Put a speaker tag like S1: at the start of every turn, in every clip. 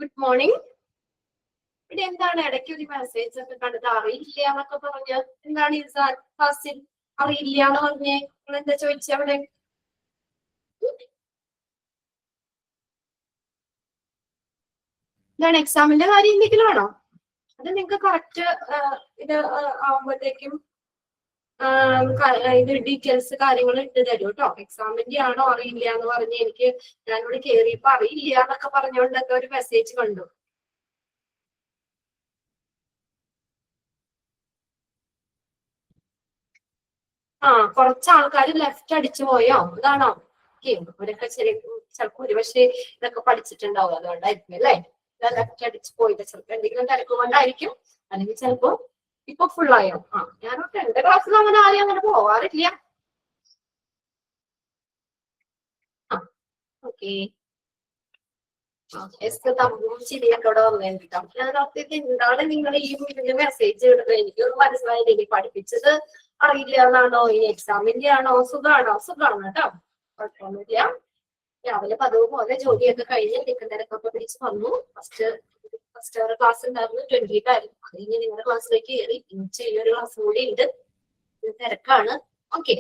S1: Good morning. ഇവിടെ എന്താണ് ഇടയ്ക്ക് ഒരു മെസ്സേജ് ഒക്കെ കണ്ടത് അറിയില്ല എന്നൊക്കെ പറഞ്ഞ് എന്താണ് ഈ ക്ലാസ്സിൽ അറിയില്ല എന്ന് പറഞ്ഞേ? നിങ്ങൾ എന്താ ചോദിച്ച അവിടെ? എന്താണ് എക്സാമിന്റെ കാര്യം എന്തെങ്കിലും ആണോ? അത് നിങ്ങൾക്ക് കറക്റ്റ് ഇത് ആവുമ്പോഴത്തേക്കും ഇത് ഡീറ്റെയിൽസ് കാര്യങ്ങൾ ഇട്ട് തരും കേട്ടോ. എക്സാമിന്റെ ആണോ അറിയില്ല എന്ന് പറഞ്ഞ് എനിക്ക് ഞാനിവിടെ കേറിയപ്പോ അറിയില്ല എന്നൊക്കെ പറഞ്ഞുകൊണ്ടൊക്കെ ഒരു മെസ്സേജ് കണ്ടു. കുറച്ച് ആൾക്കാർ ലെഫ്റ്റ് അടിച്ചു പോയോ? അതാണോ? അവരൊക്കെ ചിലപ്പോ ഒരുപക്ഷെ ഇതൊക്കെ പഠിച്ചിട്ടുണ്ടാവും, അതുകൊണ്ടായിരിക്കും അല്ലേ ലെഫ്റ്റ് അടിച്ചു പോയിട്ട്. ചിലപ്പോ എന്തെങ്കിലും തിരക്ക് കൊണ്ടായിരിക്കും, അല്ലെങ്കിൽ ചിലപ്പോ ഇപ്പൊ ഫുള്ളായോ? ഞാനൊക്കെ എന്റെ ക്ലാസ്സിൽ അങ്ങനെ ആരും അങ്ങനെ പോവാറില്ല. ഓക്കെ, ശരിയാക്കോടെ വന്നിട്ടാ. ഞാൻ ഓർത്തിട്ട് എന്താണ് നിങ്ങൾ ഈ മെസ്സേജ് ഇടുന്നത്? എനിക്കൊന്നും മനസ്സിലായില്ല. ഇനി പഠിപ്പിച്ചത് അറിയില്ല എന്നാണോ? ഈ എക്സാമിന്റെ ആണോ? സുഖാണോ? സുഖാണ് കേട്ടോ, കുഴപ്പമൊന്നുമില്ല. രാവിലെ പതിവ് പോലെ ജോലിയൊക്കെ കഴിഞ്ഞ് നിൽക്കുന്നതിനൊക്കെ പിടിച്ച് വന്നു. ഫസ്റ്റ് അവർ ക്ലാസ് ഉണ്ടായിരുന്നു 20 ആയിരുന്നു. അത് കഴിഞ്ഞ് നിങ്ങളുടെ ക്ലാസ്സിലേക്ക് കയറി. ഈ ഒരു ക്ലാസ് കൂടി ഉണ്ട്, തിരക്കാണ്. ഓക്കെ,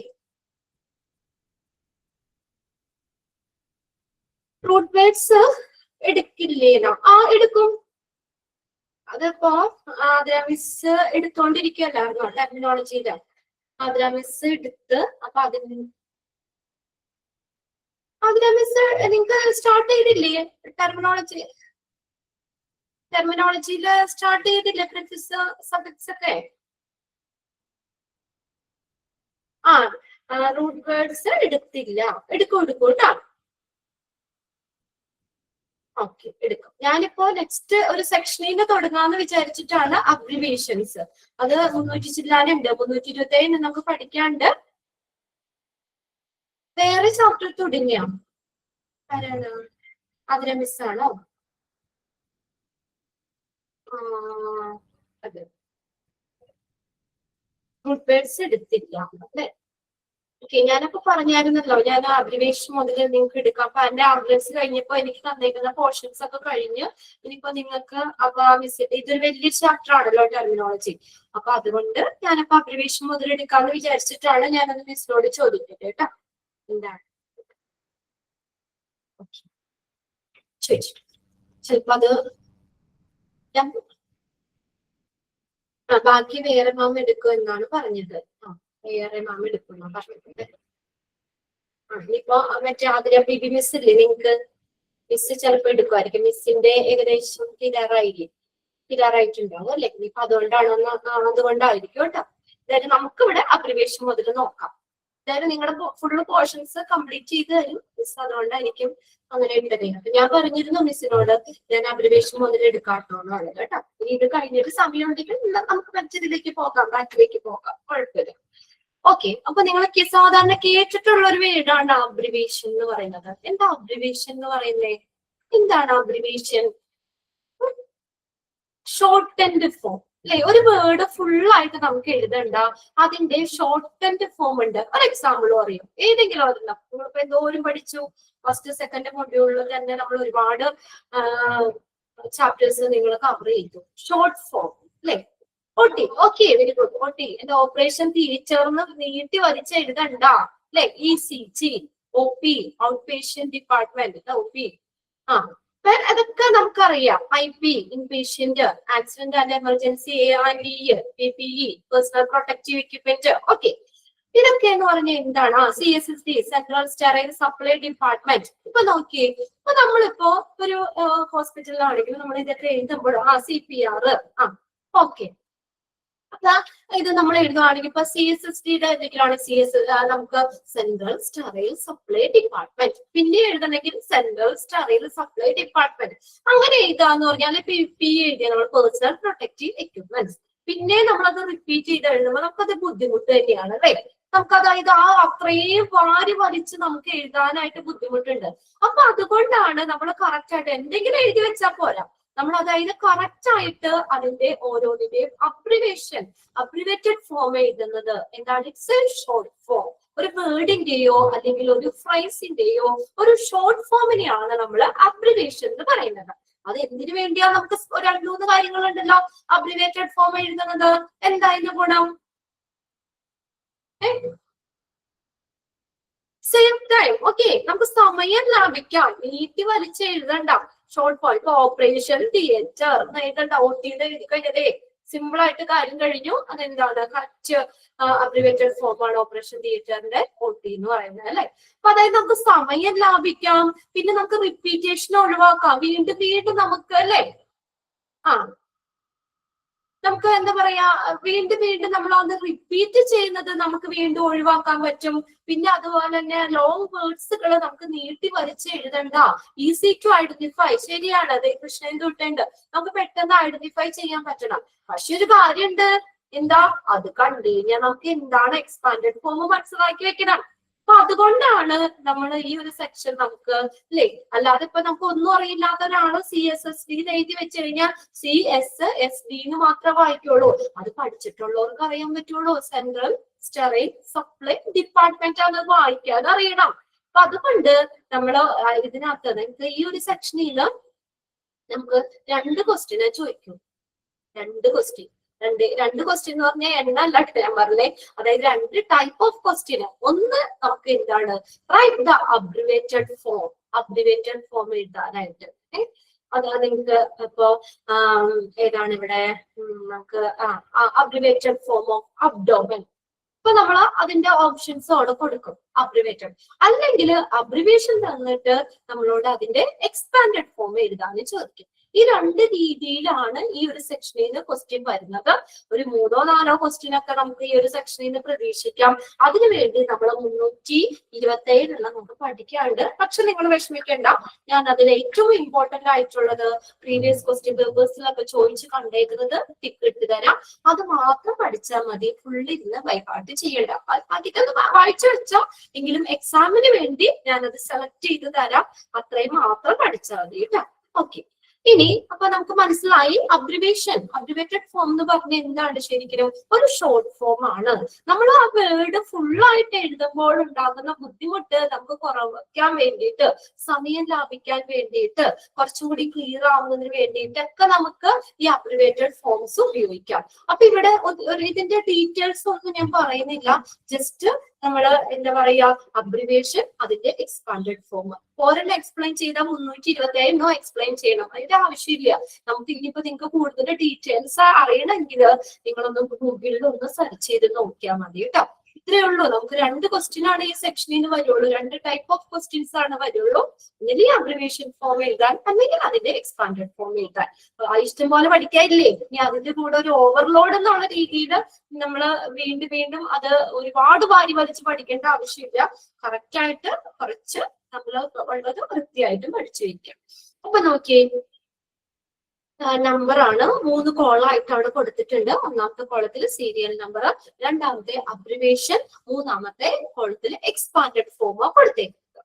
S1: റൂട്ട് വേർഡ്സ് എടുക്കില്ലേനോ? എടുക്കും. അതിപ്പോ ആദ്ര മിസ് എടുത്തോണ്ടിരിക്കല്ലായിരുന്നോ ടെർമിനോളജിയില്? ആദ്ര മിസ് എടുത്ത് അപ്പൊ ആദ്ര മിസ് നിങ്ങൾക്ക് സ്റ്റാർട്ട് ചെയ്തില്ലേ ടെർമിനോളജിയില് സ്റ്റാർട്ട് ചെയ്തില്ലേ പ്രിഫിക്സ് സഫിക്സ് ഒക്കെ? റൂട്ട് വേർഡ്സ് എടുത്തില്ല. എടുക്കും കേട്ടോ. ഓക്കെ, എടുക്കും. ഞാനിപ്പോ നെക്സ്റ്റ് ഒരു സെക്ഷനിൽ തുടങ്ങാന്ന് വിചാരിച്ചിട്ടാണ് അബ്രിവേഷൻസ്. അത് 300 ചില്ലാനുണ്ട്, 327 നമുക്ക് പഠിക്കാണ്ട്. വേറെ ചാപ്റ്റർ തുടങ്ങിയോ? ആരാണ്? അതിലെ മിസ്സാണോ? അതെ, റൂട്ട് വേർഡ്സ് എടുത്തില്ല അല്ലേ? ഓക്കെ, ഞാനപ്പോ പറഞ്ഞായിരുന്നല്ലോ, ഞാൻ അബ്രിവേഷൻ മുതൽ നിങ്ങൾക്ക് എടുക്കാം. അപ്പൊ എന്റെ ആംബുലൻസ് കഴിഞ്ഞപ്പോ എനിക്ക് തന്നേക്കുന്ന പോർഷൻസ് ഒക്കെ കഴിഞ്ഞ് ഇനിയിപ്പോ നിങ്ങൾക്ക് അപ്പൊ മിസ് ഇതൊരു വലിയ ചാപ്റ്റർ ആണല്ലോ ടെർമിനോളജി. അപ്പൊ അതുകൊണ്ട് ഞാനപ്പോ അബ്രിവേഷൻ മുതൽ എടുക്കാന്ന് വിചാരിച്ചിട്ടാണ് ഞാനത് മിസ്സിനോട് ചോദിക്കുന്നത് കേട്ടോ. എന്താണ് ചോദിച്ചിട്ട് ചിലപ്പോ അത് ബാക്കി വേറെ മാം എടുക്കും എന്നാണ് പറഞ്ഞത്. വേറെ മാം എടുക്കുന്ന പറഞ്ഞിട്ടുണ്ട്. ഇനിയിപ്പോ മറ്റേ ആതിര ബിബി മിസ് ഇല്ലേ നിങ്ങൾക്ക്? മിസ് ചിലപ്പോ എടുക്കുമായിരിക്കും. മിസ്സിന്റെ ഏകദേശം തീരാറായിട്ടുണ്ടാവും അല്ലെ? ഇനിയിപ്പോ അതുകൊണ്ടായിരിക്കും കേട്ടോ. അതായത് നമുക്കിവിടെ അബ്രിവേഷൻ മുതൽ നോക്കാം. അതായത് നിങ്ങളുടെ ഫുള്ള് പോർഷൻസ് കംപ്ലീറ്റ് ചെയ്ത് തരും മിസ്, അതുകൊണ്ടായിരിക്കും അങ്ങനെ ഇട്ടത്. അപ്പൊ ഞാൻ പറഞ്ഞിരുന്നു മിസ്സിനോട് ഞാൻ അബ്രിവേഷൻ മുതൽ എടുക്കാട്ടോ എന്നുള്ളത് കേട്ടോ. ഇനി ഇത് കഴിഞ്ഞിട്ട് സമയം ഉണ്ടെങ്കിൽ നമുക്ക് മറ്റതിലേക്ക് പോകാം, ബാക്കിലേക്ക് പോകാം, കുഴപ്പമില്ല. ഓക്കെ, അപ്പൊ നിങ്ങൾ സാധാരണ കേട്ടിട്ടുള്ള ഒരു വേർഡാണ് അബ്രിവേഷൻ എന്ന് പറയുന്നത്. എന്താ അബ്രിവേഷൻ എന്ന് പറയുന്നത്? എന്താണ് അബ്രിവേഷൻ? ഷോർട്ടൻഡ് ഫോം അല്ലെ? ഒരു വേർഡ് ഫുൾ ആയിട്ട് നമുക്ക് എഴുതണ്ട, അതിന്റെ ഷോർട്ടൻഡ് ഫോം ഉണ്ട്. ഒരു എക്സാമ്പിൾ പറയും, ഏതെങ്കിലും ഒരെണ്ണം. നിങ്ങളിപ്പോ എന്തോരം പഠിച്ചു, ഫസ്റ്റ് സെക്കൻഡ് മൊഡ്യൂളിൽ തന്നെ നമ്മൾ ഒരുപാട് ചാപ്റ്റേഴ്സ് നിങ്ങൾ കവർ ചെയ്തു. ഷോർട്ട് ഫോം അല്ലെ? OT. Okay, very good. OT എന്റെ ഓപ്പറേഷൻ തിരിച്ചേർന്ന് നീട്ടി വലിച്ച് എഴുതണ്ട അല്ലെ? ECG, OP, out patient department, OP. അതൊക്കെ നമുക്കറിയാം. IP, inpatient, accident and emergency, ARE, PPE, personal protective equipment. Okay, ഇതൊക്കെ എന്ന് പറഞ്ഞാൽ എന്താണ്? CSSD, central sterile supply department. ഇപ്പൊ നോക്കിയേ, ഇപ്പൊ നമ്മളിപ്പോ ഒരു ഹോസ്പിറ്റലിലാണെങ്കിൽ നമ്മൾ ഇതൊക്കെ എഴുതുമ്പോൾ CPR. ഓക്കെ, ഇത് നമ്മൾ എഴുതുകയാണെങ്കിൽ ഇപ്പൊ CSSDയുടെ എന്തെങ്കിലാണ് നമുക്ക് സെൻട്രൽ സ്റ്റെറൈൽ സപ്ലൈ ഡിപ്പാർട്ട്മെന്റ്. പിന്നെ എഴുതണമെങ്കിൽ സെൻട്രൽ സ്റ്റെറൈൽ സപ്ലൈ ഡിപ്പാർട്ട്മെന്റ്. അങ്ങനെ എഴുതാന്ന് പറഞ്ഞാൽ PPE എഴുതിയ നമ്മൾ പേഴ്സണൽ പ്രൊട്ടക്റ്റീവ് എക്യുപ്മെന്റ്സ്. പിന്നെ നമ്മളത് റിപ്പീറ്റ് ചെയ്ത് എഴുതുമ്പോൾ നമുക്കത് ബുദ്ധിമുട്ട് തന്നെയാണ് അല്ലെ? നമുക്ക് അതായത് അത്രയും വാരി വലിച്ച് നമുക്ക് എഴുതാനായിട്ട് ബുദ്ധിമുട്ടുണ്ട്. അപ്പൊ അതുകൊണ്ടാണ് നമ്മൾ കറക്റ്റ് ആയിട്ട് എന്തെങ്കിലും എഴുതി വെച്ചാൽ പോരാ, നമ്മൾ അതായത് കറക്റ്റ് ആയിട്ട് അതിന്റെ ഓരോന്നിന്റെയും അബ്രിവേറ്റഡ് ഫോം എഴുതുന്നത്. എന്താണ്? It's A short form. ഒരു വേർഡിന്റെയോ അല്ലെങ്കിൽ ഒരു ഫ്രൈസിന്റെയോ ഒരു ഷോർട്ട് ഫോമിനെയാണ് നമ്മൾ അബ്രിവേഷൻ എന്ന് പറയുന്നത്. അത് എന്തിനു വേണ്ടിയാ നമുക്ക് രണ്ട് മൂന്ന് കാര്യങ്ങളുണ്ടല്ലോ അബ്രിവേറ്റഡ് ഫോം എഴുതുന്നത്. എന്തായാലും ഗുണം സെയിം ടൈം. ഓക്കെ, നമുക്ക് സമയം ലാഭിക്കാം, നീട്ടി വലിച്ച് എഴുതണ്ട. ഷോർട്ട് ഫോം ഇപ്പൊ ഓപ്പറേഷൻ തിയേറ്റർ എഴുതണ്ട, OT എഴുതി കഴിഞ്ഞതേ സിമ്പിൾ ആയിട്ട് കാര്യം കഴിഞ്ഞു. അതെന്താണ് കറക്റ്റ് അബ്രിവേറ്റഡ് ഫോം ആണ് ഓപ്പറേഷൻ തിയേറ്ററിന്റെ OT എന്ന് പറയുന്നത് അല്ലെ. അപ്പൊ അതായത് നമുക്ക് സമയം ലാഭിക്കാം, പിന്നെ നമുക്ക് റിപ്പീറ്റേഷൻ ഒഴിവാക്കാം. വീണ്ടും വീണ്ടും നമുക്ക് അല്ലെ നമുക്ക് എന്താ പറയാ വീണ്ടും വീണ്ടും നമ്മൾ അത് റിപ്പീറ്റ് ചെയ്യുന്നത് നമുക്ക് വീണ്ടും ഒഴിവാക്കാൻ പറ്റും. പിന്നെ അതുപോലെ തന്നെ ലോങ് വേർഡ്സുകൾ നമുക്ക് നീട്ടി വലിച്ച് എഴുതണ്ട, ഈസി ടു ഐഡന്റിഫൈ. ശരിയാണ്, അതെ കൃഷ്ണൻ തൊട്ടുണ്ട്, നമുക്ക് പെട്ടെന്ന് ഐഡന്റിഫൈ ചെയ്യാൻ പറ്റണം. പക്ഷെ ഒരു കാര്യമുണ്ട്, എന്താ അത് കണ്ടു കഴിഞ്ഞാൽ നമുക്ക് എന്താണ് എക്സ്പാൻഡഡ് ഫോം മനസ്സിലാക്കി വെക്കണം. അപ്പൊ അതുകൊണ്ടാണ് നമ്മൾ ഈ ഒരു സെക്ഷൻ നമുക്ക് അല്ലെ, അല്ലാതെ ഇപ്പൊ നമുക്ക് ഒന്നും അറിയില്ലാത്ത ഒരാള് CSSD എഴുതി വെച്ച് കഴിഞ്ഞാൽ CSSD എന്ന് മാത്രമേ വായിക്കുള്ളൂ. അത് പഠിച്ചിട്ടുള്ളവർക്ക് അറിയാൻ പറ്റുള്ളൂ. സെൻട്രൽ സ്റ്റെറൈൻ സപ്ലൈ ഡിപ്പാർട്ട്മെന്റ് ആണ് വായിക്കാൻ അറിയണം. അപ്പൊ അതുകൊണ്ട് നമ്മള് ഇതിനകത്ത് നമുക്ക് ഈ ഒരു സെക്ഷനിൽ നമുക്ക് 2 ക്വസ്റ്റ്യൻ ചോദിക്കും. 2 ക്വസ്റ്റ്യൻ എന്ന് പറഞ്ഞാൽ എണ്ണല്ല ഞാൻ പറഞ്ഞേ, അതായത് 2 ടൈപ്പ് ഓഫ് ക്വസ്റ്റ്യൻ. ഒന്ന് നമുക്ക് എന്താണ് റൈറ്റ് ദ അബ്രിവേറ്റഡ് ഫോം എഴുതാനായിട്ട്. അത് നിങ്ങൾക്ക് ഇപ്പോ ഏതാണ് ഇവിടെ നമുക്ക് അബ്രിവേറ്റഡ് ഫോം ഓഫ് അബ്ഡോമൻ. ഇപ്പൊ നമ്മൾ അതിന്റെ ഓപ്ഷൻസ് അവിടെ കൊടുക്കും അബ്രിവേറ്റഡ്. അല്ലെങ്കിൽ അബ്രിവേഷൻ തന്നിട്ട് നമ്മളോട് അതിന്റെ എക്സ്പാൻഡഡ് ഫോം എഴുതാനും ചോദിക്കും. ഈ 2 രീതിയിലാണ് ഈ ഒരു സെക്ഷനിൽ നിന്ന് ക്വസ്റ്റ്യൻ വരുന്നത്. ഒരു 3-4 ക്വസ്റ്റ്യൻ ഒക്കെ നമുക്ക് ഈ ഒരു സെക്ഷനിൽ നിന്ന് പ്രതീക്ഷിക്കാം. അതിനുവേണ്ടി നമ്മൾ 327 നമുക്ക് പഠിക്കാണ്ട്. പക്ഷെ നിങ്ങൾ വിഷമിക്കേണ്ട, ഞാൻ അതിൽ ഏറ്റവും ഇമ്പോർട്ടന്റ് ആയിട്ടുള്ളത് പ്രീവിയസ് ക്വസ്റ്റ്യൻ പേപ്പേഴ്സിലൊക്കെ ചോദിച്ച് കണ്ടേക്കുന്നത് ടിക്ക് ഇട്ട് തരാം. അത് മാത്രം പഠിച്ചാൽ മതി, ഫുള്ളി ഇരുന്ന് ബൈഹാർട്ട് ചെയ്യണ്ട. അധികം വായിച്ചു വെച്ചോ എങ്കിലും എക്സാമിന് വേണ്ടി ഞാനത് സെലക്ട് ചെയ്ത് തരാം. അത്രയും മാത്രം പഠിച്ചാൽ മതി കേട്ടോ. ഓക്കെ, ഇനി അപ്പൊ നമുക്ക് മനസ്സിലായി അബ്രിവേറ്റഡ് ഫോം എന്ന് പറഞ്ഞ എന്താണ് ശരിക്കും ഒരു ഷോർട്ട് ഫോം ആണ്. നമ്മൾ ആ വേർഡ് ഫുള്ളായിട്ട് എഴുതുമ്പോൾ ഉണ്ടാകുന്ന ബുദ്ധിമുട്ട് നമുക്ക് കുറയ്ക്കാൻ വേണ്ടിയിട്ട്, സമയം ലാഭിക്കാൻ വേണ്ടിയിട്ട്, കുറച്ചും കൂടി ക്ലിയർ ആവുന്നതിന് വേണ്ടിയിട്ടൊക്കെ നമുക്ക് ഈ അബ്രിവേറ്റഡ് ഫോംസ് ഉപയോഗിക്കാം. അപ്പൊ ഇവിടെ ഇതിന്റെ ഡീറ്റെയിൽസ് ഒന്നും ഞാൻ പറയുന്നില്ല, ജസ്റ്റ് നമ്മള് എന്താ പറയാ അബ്രിവേഷൻ, അതിന്റെ എക്സ്പാൻഡഡ് ഫോം ഒരെണ്ണം എക്സ്പ്ലെയിൻ ചെയ്താൽ 327 എക്സ്പ്ലെയിൻ ചെയ്യണം. അതിന്റെ ആവശ്യമില്ല. നമുക്ക് ഇനിയിപ്പോ നിങ്ങൾക്ക് കൂടുതൽ ഡീറ്റെയിൽസ് അറിയണമെങ്കിൽ നിങ്ങളൊന്ന് ഗൂഗിളിൽ ഒന്ന് സെർച്ച് ചെയ്ത് നോക്കിയാൽ മതി കേട്ടോ. ഇത്രയേ ഉള്ളൂ. നമുക്ക് 2 ക്വസ്റ്റ്യൻ ആണ് ഈ സെക്ഷനിൽ നിന്ന് വരുള്ളൂ. 2 ടൈപ്പ് ഓഫ് ക്വസ്റ്റ്യൻസ് ആണ് വരുള്ളൂ. ഒന്നുകിൽ അബ്രിവേഷൻ ഫോം എഴുതാൻ, അല്ലെങ്കിൽ അതിന്റെ എക്സ്പാൻഡഡ് ഫോം എഴുതാൻ. ഇഷ്ടം പോലെ പഠിക്കാനില്ലേ. ഇനി അതിന്റെ കൂടെ ഒരു ഓവർലോഡ് എന്നുള്ള രീതിയിൽ നമ്മൾ വീണ്ടും അത് ഒരുപാട് വാരി വലിച്ച് പഠിക്കേണ്ട ആവശ്യമില്ല. കറക്റ്റ് ആയിട്ട് കുറച്ച് നമ്മൾ ഉള്ളത് വൃത്തിയായിട്ടും പഠിച്ചു വയ്ക്കാം. അപ്പൊ നോക്കിയേ, നമ്പർ ആണ് 3 കോളായിട്ടാണ് കൊടുത്തിട്ടുണ്ട്. ഒന്നാമത്തെ കോളത്തിൽ സീരിയൽ നമ്പർ, രണ്ടാമത്തെ അബ്രിവേഷൻ, മൂന്നാമത്തെ കോളത്തിൽ എക്സ്പാൻഡഡ് ഫോം കൊടുത്തേക്കുന്നത്.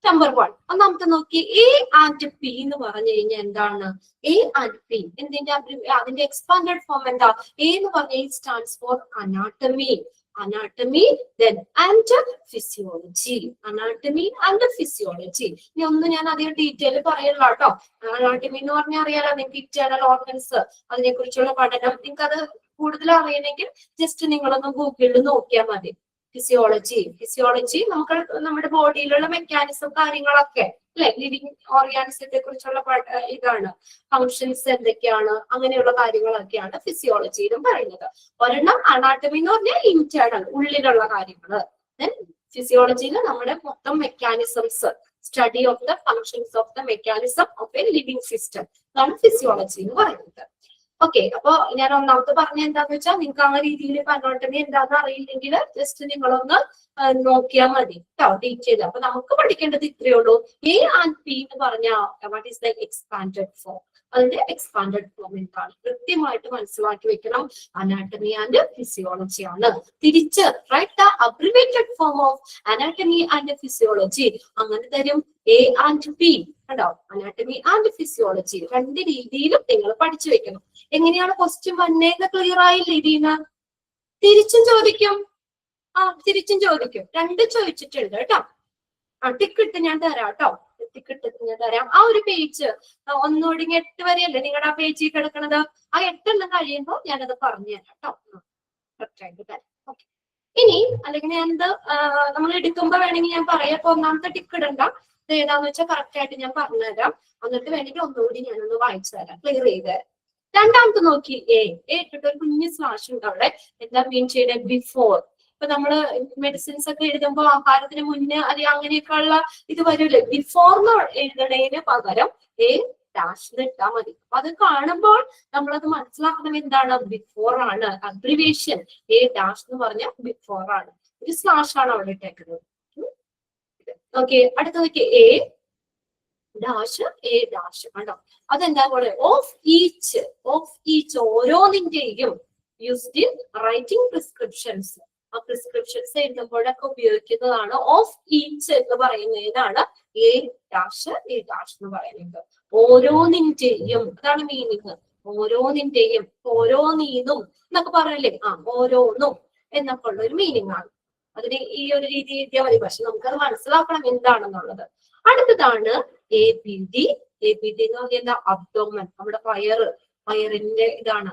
S1: നമ്പർ 1 ഒന്നാമത്തെ നോക്കി, A and P എന്ന് പറഞ്ഞു കഴിഞ്ഞാൽ എന്താണ്? A and P അതിന്റെ എക്സ്പാൻഡഡ് ഫോം എന്താ? A എന്ന് പറഞ്ഞാൽ stands for anatomy, then and physiology. Anatomy and physiology. ഇനി ഒന്നും ഞാൻ അധികം ഡീറ്റെയിൽ പറയല്ല കേട്ടോ. അനാട്ടമി എന്ന് പറഞ്ഞാൽ അറിയാലോ നിങ്ങൾക്ക്, ഇന്റേണൽ ഓർഗൻസ്, അതിനെ കുറിച്ചുള്ള പഠനം. നിങ്ങൾക്ക് അത് കൂടുതൽ അറിയണമെങ്കിൽ ജസ്റ്റ് നിങ്ങളൊന്ന് ഗൂഗിളിൽ നോക്കിയാൽ മതി. ഫിസിയോളജി നമുക്ക് നമ്മുടെ ബോഡിയിലുള്ള മെക്കാനിസം കാര്യങ്ങളൊക്കെ അല്ലെ, ലിവിങ് ഓർഗാനിസത്തെ കുറിച്ചുള്ള ഇതാണ്, ഫങ്ഷൻസ് എന്തൊക്കെയാണ്, അങ്ങനെയുള്ള കാര്യങ്ങളൊക്കെയാണ് ഫിസിയോളജിയിലും പറയുന്നത്. ഒരെണ്ണം അനാട്ടമി എന്ന് പറഞ്ഞാൽ ഇന്റേണൽ, ഉള്ളിലുള്ള കാര്യങ്ങള്. ദെൻ ഫിസിയോളജിയിൽ നമ്മുടെ മൊത്തം mechanisms, study of the functions of the mechanism of A living system, അതാണ് ഫിസിയോളജി എന്ന് പറയുന്നത്. ഓക്കെ, അപ്പൊ ഞാൻ ഒന്നാമത്തെ പറഞ്ഞ എന്താന്ന് വെച്ചാൽ നിങ്ങൾക്ക് ആ രീതിയിൽ അനാട്ടമി എന്താന്ന് അറിയില്ലെങ്കിൽ ജസ്റ്റ് നിങ്ങളൊന്ന് നോക്കിയാൽ മതി കേട്ടോ, ഡീറ്റെയിൽ. അപ്പൊ നമുക്ക് പഠിക്കേണ്ടത് ഇത്രയേ ഉള്ളൂ. A and P എന്ന് പറഞ്ഞാൽ what is the expanded form, അതിന്റെ എക്സ്പാൻഡഡ് ഫോം എന്താണ് കൃത്യമായിട്ട് മനസ്സിലാക്കി വെക്കണം. അനാട്ടമി ആൻഡ് ഫിസിയോളജി ആണ്. തിരിച്ച് right the abbreviated form of anatomy and physiology അങ്ങനെ തരും. A and P കണ്ടോ, അനാട്ടമി ആൻഡ് ഫിസിയോളജി 2 രീതിയിലും നിങ്ങൾ പഠിച്ചു വെക്കണം. എങ്ങനെയാണ് ക്വസ്റ്റ്യൻ വന്നേന്ന് ക്ലിയർ ആയില്ലേ? ഇതിന്ന് തിരിച്ചും ചോദിക്കും, തിരിച്ചും ചോദിക്കും. 2 ചോദിച്ചിട്ടുണ്ട് കേട്ടോ. ടിക്ക് ഇട്ട് ഞാൻ തരാം കേട്ടോ. എത്തിക്കിട്ടുന്ന തരാം. ആ ഒരു പേജ് ഒന്നുകൂടി 8 വരെയല്ലേ നിങ്ങളുടെ ആ പേജിൽ കിടക്കണത്. ആ 8 കഴിയുമ്പോൾ ഞാനത് പറഞ്ഞു തരാം കേട്ടോ. കറക്റ്റായിട്ട് തരാം. ഓക്കെ. ഇനി അല്ലെങ്കിൽ ഞാനിത് നമ്മൾ എടുക്കുമ്പോ വേണമെങ്കിൽ ഞാൻ പറയാം. അപ്പൊ ഒന്നാമത്തെ ടിക്ക് ഇടണ്ട. ഇത് ഏതാന്ന് വെച്ചാൽ കറക്റ്റ് ആയിട്ട് ഞാൻ പറഞ്ഞുതരാം. എന്നിട്ട് വേണമെങ്കിൽ ഒന്നുകൂടി ഞാനൊന്ന് വായിച്ചു തരാം, ക്ലിയർ ചെയ്ത് തരാം. രണ്ടാമത്തെ നോക്കി എ ഇട്ടിട്ട് ഒരു കുഞ്ഞ് സ്ലാഷ് ഉണ്ട് അവിടെ. എന്താ മീൻ ചെയ്യണേ? ബിഫോർ. ഇപ്പൊ നമ്മള് മെഡിസിൻസ് ഒക്കെ എഴുതുമ്പോൾ ആഹാരത്തിന് മുന്നേ അല്ലെങ്കിൽ അങ്ങനെയൊക്കെയുള്ള ഇത് വരില്ലേ. ബിഫോർ എന്ന് എഴുതണതിന് പകരം എ ഡാഷ് ഇട്ടാൽ മതി. അപ്പൊ അത് കാണുമ്പോൾ നമ്മളത് മനസ്സിലാക്കുന്നത് എന്താണ്? ബിഫോർ ആണ്. അബ്രിവേഷൻ എ ഡാഷ് എന്ന് പറഞ്ഞാൽ ബിഫോർ ആണ്. ഒരു സ്ലാഷ് ആണ് അവിടെ ഇട്ടേക്കുന്നത്. ഓക്കെ. അടുത്ത നോക്കി എ ഡാഷ് എ ഡാഷ് കണ്ടോ. അതെന്താ പോലെ ഓഫ് ഈച്ച് ഓരോന്നിന്റെയും യൂസ്ഡ് ഇൻ റൈറ്റിംഗ് പ്രിസ്ക്രിപ്ഷൻസ്. ആ പ്രിസ്ക്രിപ്ഷൻസ് എഴുതുമ്പോഴൊക്കെ ഉപയോഗിക്കുന്നതാണ്. ഓഫ് ഈച്ച് എന്ന് പറയുന്നതിനാണ് എ ഡാഷ് എന്ന് പറയുന്നത്. ഓരോന്നിന്റെയും, അതാണ് മീനിങ്. ഓരോന്നിന്റെയും, ഓരോന്നീന്നും എന്നൊക്കെ പറയല്ലേ. ഓരോന്നും എന്നൊക്കെ ഉള്ള ഒരു മീനിങ് ആണ്. അതിന് ഈ ഒരു രീതി എഴുതിയാൽ മതി. പക്ഷെ നമുക്കത് മനസ്സിലാക്കണം എന്താണെന്നുള്ളത്. അടുത്തതാണ് A B D. A B D എന്ന് പറഞ്ഞാൽ അബ്ഡോമൻ, നമ്മുടെ വയറിന്റെ ഇതാണ്.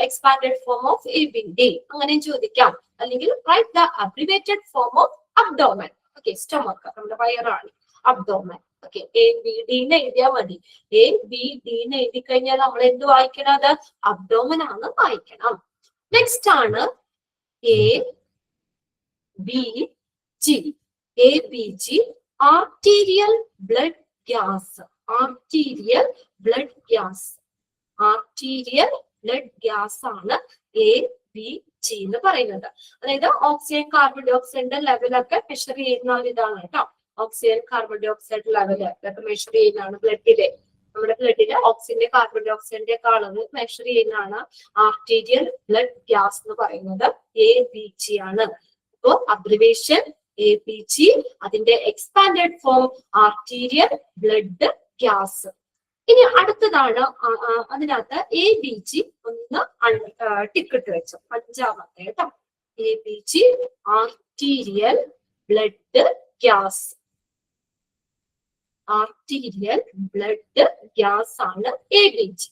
S1: Expanded form of A B D അങ്ങനെ ചോദിക്കാം. അല്ലെങ്കിൽ write the abbreviated form of abdomen. Okay. Stomach നമ്മുടെ വയറാണ് abdomen. Okay. A B D എന്ന് എഴുതിയാൽ മതി. എ ബി ഡി എന്ന് എഴുതി കഴിഞ്ഞാൽ നമ്മൾ എന്ത് വായിക്കണം? അത് അബ്ഡോമൻ ആണ് വായിക്കണം. നെക്സ്റ്റ് ആണ് A B G. A B G arterial blood gas. Arterial blood gas. Arterial blood gas ആണ് എ ബി ജി എന്ന് പറയുന്നത്. അതായത് ഓക്സിജൻ കാർബൺ ഡൈ ഓക്സൈഡിന്റെ ലെവലൊക്കെ മെഷർ ചെയ്യുന്ന ഒരു ഇതാണ് കേട്ടോ. Oxygen carbon dioxide level ഒക്കെ മെഷർ ചെയ്യുന്നതാണ് ബ്ലഡിലെ. നമ്മുടെ ബ്ലഡിലെ ഓക്സിജന്റെ കാർബൺ ഡൈ ഓക്സൈഡിന്റെ ഒക്കെ അളവ് മെഷർ ചെയ്യുന്നതാണ് ആർട്ടീരിയൽ ബ്ലഡ് ഗ്യാസ് എന്ന് പറയുന്നത്. എ ബി ജി ആണ്. അപ്പോ അബ്രിവേഷൻ എ ബി ജി, അതിന്റെ expanded form arterial blood gas. ഇനി അടുത്തതാണ് അതിനകത്ത് എ ബി ജി ഒന്ന് ടിക്കറ്റ് വെച്ചു. അഞ്ചാമത്തെ കേട്ടോ. A B G arterial blood gas. Arterial blood gas ആണ് എ ബി ജി.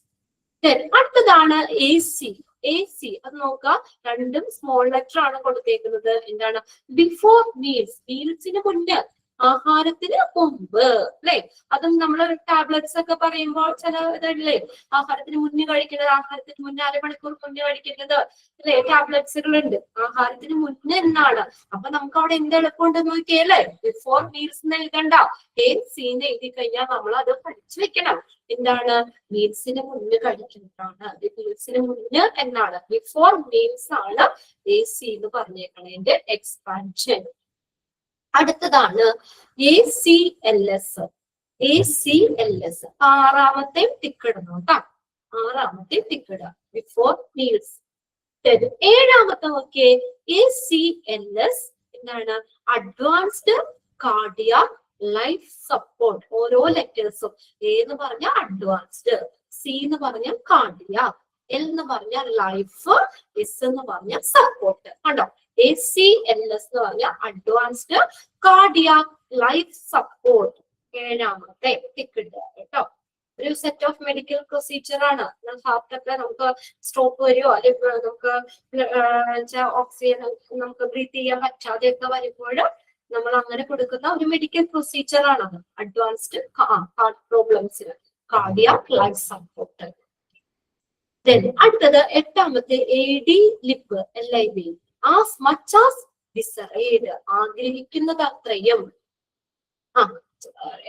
S1: അടുത്തതാണ് എ സി. എ സി അത് നോക്കുക. രണ്ടും സ്മോൾ ലെറ്റർ ആണ് കൊടുത്തേക്കുന്നത്. എന്താണ്? Before meals. മീൽസിന് മുന്നേ, ആഹാരത്തിന് മുമ്പ് അല്ലെ. അതും നമ്മള് ടാബ്ലറ്റ്സ് ഒക്കെ പറയുമ്പോൾ ചില ഇതല്ലേ, ആഹാരത്തിന് മുന്നേ കഴിക്കുന്നത്, ആഹാരത്തിന് മുന്നേ അരമണിക്കൂർ മുന്നേ കഴിക്കുന്നത് അല്ലെ, ടാബ്ലറ്റ്സുകൾ ഉണ്ട്. ആഹാരത്തിന് മുന്നേ എന്നാണ്. അപ്പൊ നമുക്ക് അവിടെ എന്ത് എളുപ്പമുണ്ടെന്ന് നോക്കിയല്ലേ. ബിഫോർ മീൽസ് എന്ന് എഴുതണ്ട. എ സി എന്ന് എഴുതി കഴിഞ്ഞാൽ നമ്മൾ അത് പഠിച്ചു വെക്കണം. എന്താണ്? മീൽസിന് മുന്നേ കഴിക്കുന്നതാണ്. മീൽസിന് മുന്നേ എന്നാണ്. ബിഫോർ മീൽസ് ആണ് എ സി എന്ന് പറഞ്ഞേക്കണതിന്റെ എക്സ്പാൻഷൻ. അടുത്തതാണ് A C L S. A C L S ആറാമത്തെ ടിക്കിടണം കേട്ടോ. ആറാമത്തെ ടിക്കിട ബിഫോർ മീൽസ്. ഏഴാമത്തെ നോക്കിയേ. എ സി എൽ എസ് എന്താണ്? Advanced cardiac life support. ഓരോ ലെറ്റേഴ്സും. എ എന്ന് പറഞ്ഞാൽ അഡ്വാൻസ്ഡ്, സി എന്ന് പറഞ്ഞാൽ കാർഡിയാക്, എൽ എന്ന് പറഞ്ഞാൽ ലൈഫ്, എസ് എന്ന് പറഞ്ഞാൽ സപ്പോർട്ട്. കണ്ടോ? എ സി എൽ എസ് എന്ന് പറഞ്ഞാൽ അഡ്വാൻസ്ഡ് കാർഡിയാക് ലൈഫ് സപ്പോർട്ട്. ഏഴാമത്തെ ടിക്കറ്റ് കേട്ടോ. ഒരു സെറ്റ് ഓഫ് മെഡിക്കൽ പ്രൊസീജിയർ ആണ്. ഹാർട്ടൊക്കെ നമുക്ക് സ്ട്രോക്ക് വരുമോ, അല്ലെങ്കിൽ നമുക്ക് ഓക്സിജൻ നമുക്ക് ബ്രീത്ത് ചെയ്യാൻ പറ്റാതെയൊക്കെ വരുമ്പോൾ നമ്മൾ അങ്ങനെ കൊടുക്കുന്ന ഒരു മെഡിക്കൽ പ്രൊസീജിയർ ആണത്. അഡ്വാൻസ്ഡ് ഹാർട്ട് പ്രോബ്ലംസിന് കാർഡിയാക് ലൈഫ് സപ്പോർട്ട്. അടുത്തത് എട്ടാമത്തെ A D lib LIV. As much as desired. ആഗ്രഹിക്കുന്നത് അത്രയും.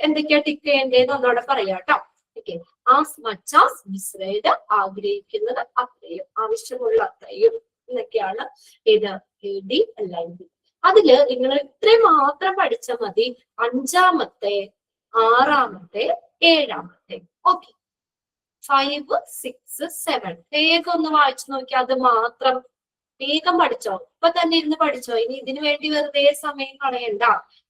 S1: എന്തൊക്കെയാ ടിക്ക് ചെയ്യേണ്ടതെന്ന് ഒന്നോടെ പറയാം കേട്ടോ. Okay. As much as desired, ആഗ്രഹിക്കുന്നത് അത്രയും, ആവശ്യമുള്ള അത്രയും എന്നൊക്കെയാണ് ഇത് എ ഡി LIV. അതില് നിങ്ങൾ ഇത്രയും മാത്രം പഠിച്ചാൽ മതി. അഞ്ചാമത്തെ, ആറാമത്തെ, ഏഴാമത്തെ. ഓക്കെ. 5, 6, 7 വേഗം ഒന്ന് വായിച്ചു നോക്കി. അത് മാത്രം വേഗം പഠിച്ചോ. ഇപ്പൊ തന്നെ ഇരുന്ന് പഠിച്ചോ. ഇനി ഇതിനു വേണ്ടി വെറുതെ സമയം കളയണ്ട.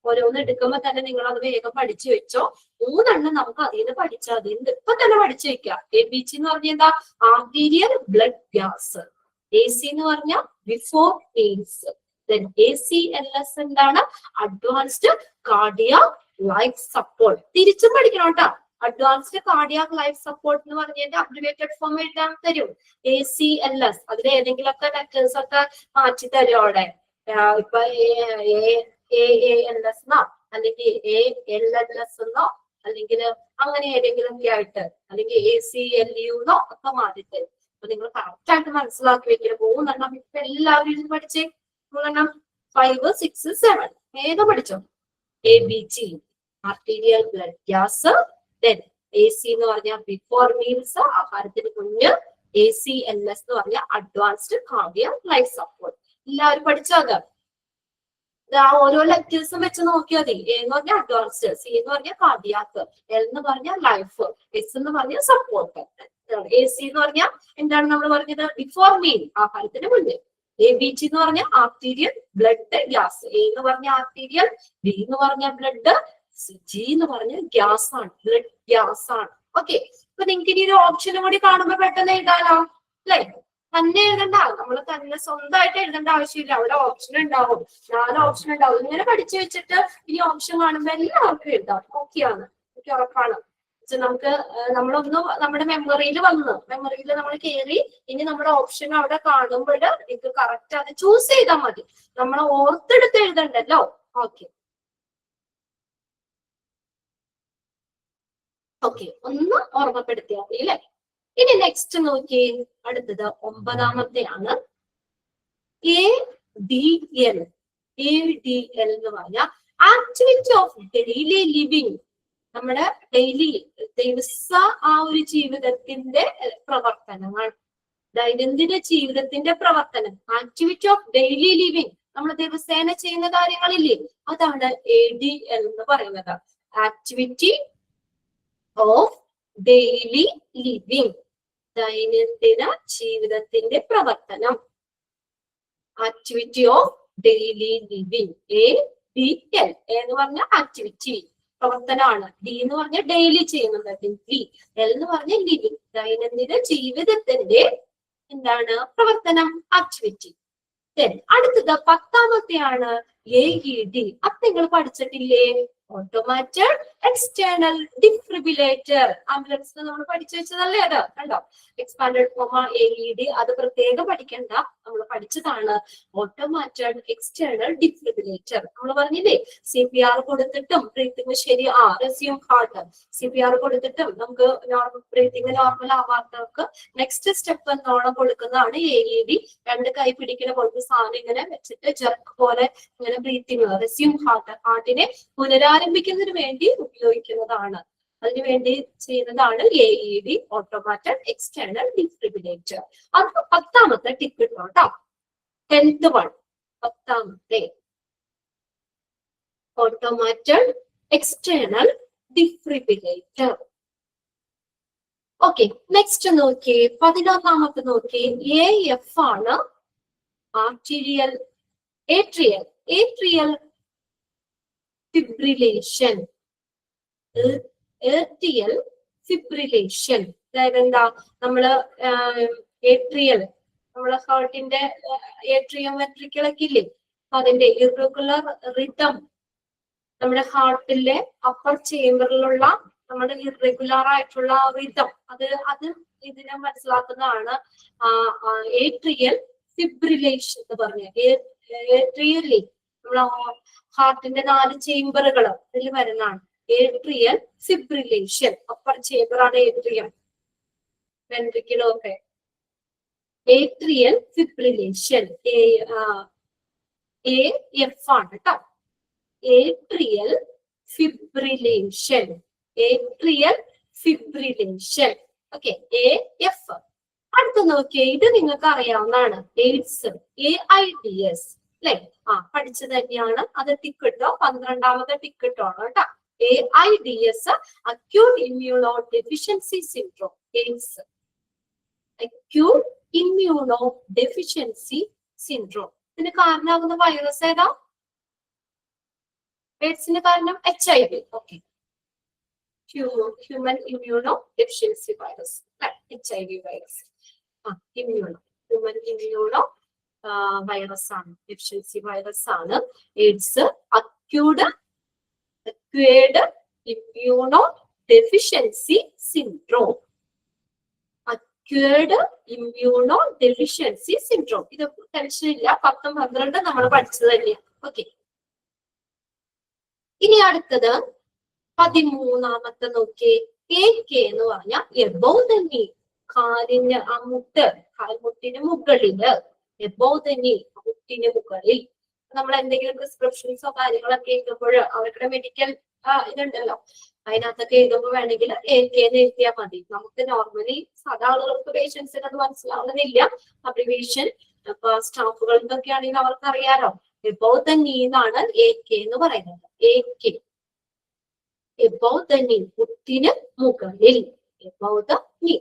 S1: ഓരോന്ന് എടുക്കുമ്പോ തന്നെ നിങ്ങൾ അത് വേഗം പഠിച്ചു വെച്ചോ. 3 നമുക്ക് അതിൽ നിന്ന് പഠിച്ചാൽ മതി. ഇപ്പൊ തന്നെ പഠിച്ചു വെക്കാം. എ ബി ജി എന്ന് പറഞ്ഞാൽ എന്താ? Arterial blood gas. A C എന്ന് പറഞ്ഞാൽ before meals. A C L S എന്താണ്? Advanced cardiac life support. തിരിച്ചും പഠിക്കണം കേട്ടോ. അഡ്വാൻസ്ഡ് കാർഡിയാക് ലൈഫ് സപ്പോർട്ട് എന്ന് പറഞ്ഞതിന്റെ അബ്രിവേറ്റഡ് ഫോം എഴുതാൻ തരും, ACLS. അതിൽ ഏതെങ്കിലുമൊക്കെ ലെറ്റേഴ്സ് ഒക്കെ മാറ്റി തരും അവിടെ. ഇപ്പൊ AALS എന്നോ അല്ലെങ്കിൽ ALLS എന്നോ അല്ലെങ്കിൽ അങ്ങനെ ഏതെങ്കിലും ആയിട്ട്, അല്ലെങ്കിൽ ACLU എന്നോ ഒക്കെ മാറ്റി തരും. അപ്പൊ നിങ്ങൾ കറക്റ്റ് ആയിട്ട് മനസ്സിലാക്കി വെക്കുക. 3 എണ്ണം ഇപ്പൊ എല്ലാവരും പഠിച്ചേ. 3 എണ്ണം 5, 6, 7 ഏതോ പഠിച്ചോ. ABG arterial blood gas. Then AC എന്ന് പറഞ്ഞാൽ ബിഫോർ മീൽസ്, ആഹാരത്തിന് മുന്നേ. ACLS എന്ന് പറഞ്ഞാൽ അഡ്വാൻസ്ഡ് കാർഡിയാക് ലൈഫ് സപ്പോർട്ട്. എല്ലാവരും പഠിച്ചാൽ ആ ഓരോ ലെറ്റേഴ്സും വെച്ച് നോക്കിയാൽ മതി. A എന്ന് പറഞ്ഞാൽ അഡ്വാൻസ്ഡ്, C എന്ന് പറഞ്ഞാൽ കാർഡിയാക്, L എന്ന് പറഞ്ഞാൽ ലൈഫ്, S എന്ന് പറഞ്ഞാൽ സപ്പോർട്ട്. AC എന്ന് പറഞ്ഞാൽ എന്താണ് നമ്മൾ പറഞ്ഞത്, ബിഫോർ മീൽ, ആഹാരത്തിന് മുന്നേ. ABG എന്ന് പറഞ്ഞാൽ ആർട്ടീരിയൽ ബ്ലഡ് ഗ്യാസ്. A എന്ന് പറഞ്ഞാൽ ആർട്ടീരിയൽ, B എന്ന് പറഞ്ഞാൽ ബ്ലഡ്, G എന്ന് പറഞ്ഞാൽ ഗ്യാസ് ആണ്, ബ്ലഡ് ഗ്യാസ് ആണ്. ഓക്കെ, അപ്പൊ നിങ്ങൾക്ക് ഇനി ഒരു ഓപ്ഷനും കൂടി കാണുമ്പോൾ പെട്ടെന്ന് എഴുതാലോ അല്ലെ. തന്നെ എഴുതണ്ട, നമ്മൾ തന്നെ സ്വന്തമായിട്ട് എഴുതേണ്ട ആവശ്യമില്ല. അവിടെ ഓപ്ഷൻ ഉണ്ടാവും, 4 ഓപ്ഷൻ ഉണ്ടാവും. ഇങ്ങനെ പഠിച്ചു വെച്ചിട്ട് ഇനി ഓപ്ഷൻ കാണുമ്പോൾ എല്ലാവർക്കും എഴുതാം. ഓക്കെയാണ്, എനിക്ക് ഉറപ്പാണ്. നമുക്ക് നമ്മളൊന്ന് നമ്മുടെ മെമ്മറിയിൽ നമ്മൾ കയറി, ഇനി നമ്മുടെ ഓപ്ഷൻ അവിടെ കാണുമ്പോൾ നിങ്ങൾക്ക് കറക്റ്റ് അത് ചൂസ് ചെയ്താൽ മതി. നമ്മൾ ഓർത്തെടുത്ത് എഴുതണ്ടല്ലോ. ഓക്കെ ഓക്കെ, ഒന്ന് ഓർമ്മപ്പെടുത്തിയാൽ മതി അല്ലെ. ഇനി നെക്സ്റ്റ് നോക്കി, അടുത്തത് 9ാമത്തെയാണ് ADL. ADL എന്ന് പറഞ്ഞാൽ ആക്ടിവിറ്റി ഓഫ് ഡെയിലി ലിവിങ്. നമ്മുടെ ഡെയിലി ദിവസ ആ ഒരു ജീവിതത്തിന്റെ പ്രവർത്തനങ്ങൾ, ദൈനംദിന ജീവിതത്തിന്റെ പ്രവർത്തനം, ആക്ടിവിറ്റി ഓഫ് ഡെയിലി ലിവിങ്, നമ്മൾ ദിവസേന ചെയ്യുന്ന കാര്യങ്ങളില്ലേ, അതാണ് ADL എന്ന് പറയുന്നത്. ആക്ടിവിറ്റി ഓഫ് ഡെയിലി ലിവിങ്, ദൈനംദിന ജീവിതത്തിന്റെ പ്രവർത്തനം. Activity of daily living, ADL. എന്ന് പറഞ്ഞ ആക്ടിവിറ്റി, പ്രവർത്തനമാണ്. D എന്ന് പറഞ്ഞ ഡെയിലി ചെയ്യുന്നത്, ഡെയിലി. L എന്ന് പറഞ്ഞ ലിവിങ്, ദൈനംദിന ജീവിതത്തിന്റെ എന്താണ് പ്രവർത്തനം, ആക്ടിവിറ്റി. അടുത്തത് 10ാമത്തെയാണ് AED. അത് നിങ്ങൾ പഠിച്ചിട്ടില്ലേ? Automated external defibrillator. ആംബുലൻസിന് നമ്മൾ പഠിച്ചു വെച്ചതല്ലേ അത്, കണ്ടോ? എക്സ്പാൻഡഡ് ഫോം AED, അത് പ്രത്യേകം പഠിക്കണ്ട, നമ്മൾ പഠിച്ചതാണ്. ഓട്ടോമാറ്റഡ് എക്സ്റ്റേണൽ ഡിഫിബ്രിലേറ്റർ നമ്മൾ പറഞ്ഞില്ലേ, CPR കൊടുത്തിട്ടും ബ്രീത്തിങ് ശരി, റെസ്യൂം ഹാർട്ട്, CPR കൊടുത്തിട്ടും നമുക്ക് ബ്രീത്തിങ് നോർമൽ ആവാത്തവർക്ക് നെക്സ്റ്റ് സ്റ്റെപ്പ് എന്നോണം കൊടുക്കുന്നതാണ് AED. 2 കൈ പിടിക്കുന്ന പോലത്തെ സാധനം ഇങ്ങനെ വെച്ചിട്ട് ജർക്ക് പോലെ ഇങ്ങനെ ബ്രീത്തിങ്, റെസ്യൂം ഹാർട്ടിനെ പുനരാരംഭിക്കുന്നതിന് വേണ്ടി ഉപയോഗിക്കുന്നതാണ്. അതിനുവേണ്ടി ചെയ്യുന്നതാണ് AED, ഓട്ടോമാറ്റഡ് എക്സ്റ്റേണൽ ഡിഫിബ്രിലേറ്റർ. അത് 10ാമത്തെ ടിപ്പ് ഇട്ടോ കേട്ടോ. 10th വൺ, 10ാമത്തെ automated external defibrillator. Okay, next നോക്കി 11ാമത്തെ നോക്കി, AF ആണ്. Arterial atrial fibrillation. Atrial fibrillation, അതായത് എന്താ, നമ്മള് ഏട്രിയൽ, നമ്മളെ ഹാർട്ടിന്റെ ഏട്രിയം വെൻട്രിക്കിളൊക്കെ ഇല്ലേ, അതിന്റെ ഇറഗുലർ റിതം, നമ്മുടെ ഹാർട്ടിലെ അപ്പർ ചേംബറിലുള്ള നമ്മുടെ ഇറഗുലർ ആയിട്ടുള്ള റിതം, അത് ഇതിനെ മനസ്സിലാക്കുന്നതാണ് ഏട്രിയൽ ഫിബ്രിലേഷൻ എന്ന് പറഞ്ഞ. ഏട്രിയലി നമ്മളെ ഹാർട്ടിന്റെ 4 ചേംബറുകൾ ഇതിൽ വരുന്നതാണ് ഏട്രിയൽ ഫിബ്രിലേഷൻ. അപ്പർ ചേംബറാണ് ഏട്രിയം, വെൻട്രിക്കിളും ഒക്കെ. ഏട്രിയൽ ഫിബ്രിലേഷൻ AF ആണ് കേട്ടോ. Atrial fibrillation, atrial fibrillation. Okay, AF. അടുത്ത നോക്കിയേ, ഇത് നിങ്ങൾക്ക് അറിയാവുന്നതാണ്, AIDS, AIDS അല്ലെ. പഠിച്ചത് തന്നെയാണ്, അത് ടിക്കിട്ടോ. 12ാമത്തെ ടിക്കിട്ടോ കേട്ടോ. AIDS, acute immuno deficiency syndrome. AIDS, acute immuno deficiency syndrome. ഇതിന് കാരണമാകുന്ന വൈറസ് ഏതാ? എയ്ഡ്സിന് കാരണം HIV. Okay, human immuno deficiency virus, HIV virus. Human immuno virus ആണ്, ഡെഫിഷ്യൻസി വൈറസ് ആണ്. AIDS acute acquired immunodeficiency syndrome. Acquired immunodeficiency syndrome. ഇത് ടെൻഷനില്ല, 10, 12 നമ്മൾ പഠിച്ചത് തന്നെയാണ്. ഓക്കെ, ഇനി അടുത്തത് 13ാമത്തെ നോക്കിയേ. AK എന്ന് പറഞ്ഞാൽ എബോവ് ദ നീ, കാലിന് ആ മുട്ട്, കാൽമുട്ടിന് മുകളില്, എബോവ് ദ നീ, മുട്ടിന് മുകളിൽ. നമ്മൾ എന്തെങ്കിലും പ്രിസ്ക്രിപ്ഷൻസോ കാര്യങ്ങളൊക്കെ എഴുതുമ്പോൾ അവരുടെ മെഡിക്കൽ ഇതുണ്ടല്ലോ, അതിനകത്തൊക്കെ എഴുതുമ്പോൾ വേണമെങ്കിൽ AK എന്ന് എഴുതിയാൽ മതി. നമുക്ക് നോർമലി സാധാ ആളുകൾക്ക് പേഷ്യൻസിന് അത് മനസ്സിലാവുന്നില്ല. അബ്രിവേഷൻ ഇപ്പൊ സ്റ്റാഫുകൾക്കൊക്കെ ആണെങ്കിൽ അവർക്ക് അറിയാലോ. എബോവ് ദ നീ എന്നാണ് AK എന്ന് പറയുന്നത്. AK എബോവ് ദ നീ, മുട്ടിന് മുകളിൽ, എബോവ് ദ നീ.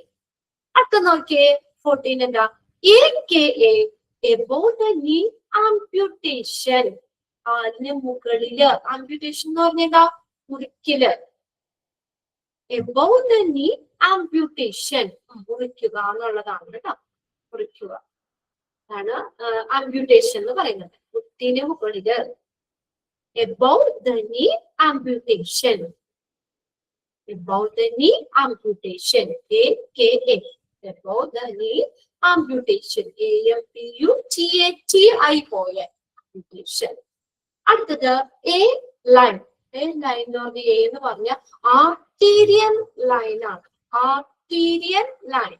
S1: അടുത്ത നോക്കിയേ 14 എന്താ? AKA എബോവ് ദ നീ ആംപ്യൂട്ടേഷൻ, കാലിന് മുകളില്. ആംപ്യൂട്ടേഷൻ എന്ന് പറഞ്ഞാ മുറിക്കല്. എബോവ് ദ നീ ആംപ്യൂട്ടേഷൻ, മുറിക്കുക എന്നുള്ളതാണ് കേട്ടോ, മുറിക്കുക ആണ് ആംപ്യൂട്ടേഷൻ എന്ന് പറയുന്നത്. മുട്ടിന് മുകളില്, എബോവ് ദ നീ ആംപ്യൂട്ടേഷൻ, എബോവ് ദ നീ ആംപ്യൂട്ടേഷൻ. AKA എബോവ് ദ നീ ആംപ്യൂട്ടേഷൻ. AMPUTATION amputation. അടുത്തത് A ലൈൻ. A ലൈൻ എന്ന് പറഞ്ഞ A എന്ന് പറഞ്ഞ ആർട്ടീരിയൽ ലൈൻ ആണ്. ആർട്ടീരിയൽ ലൈൻ,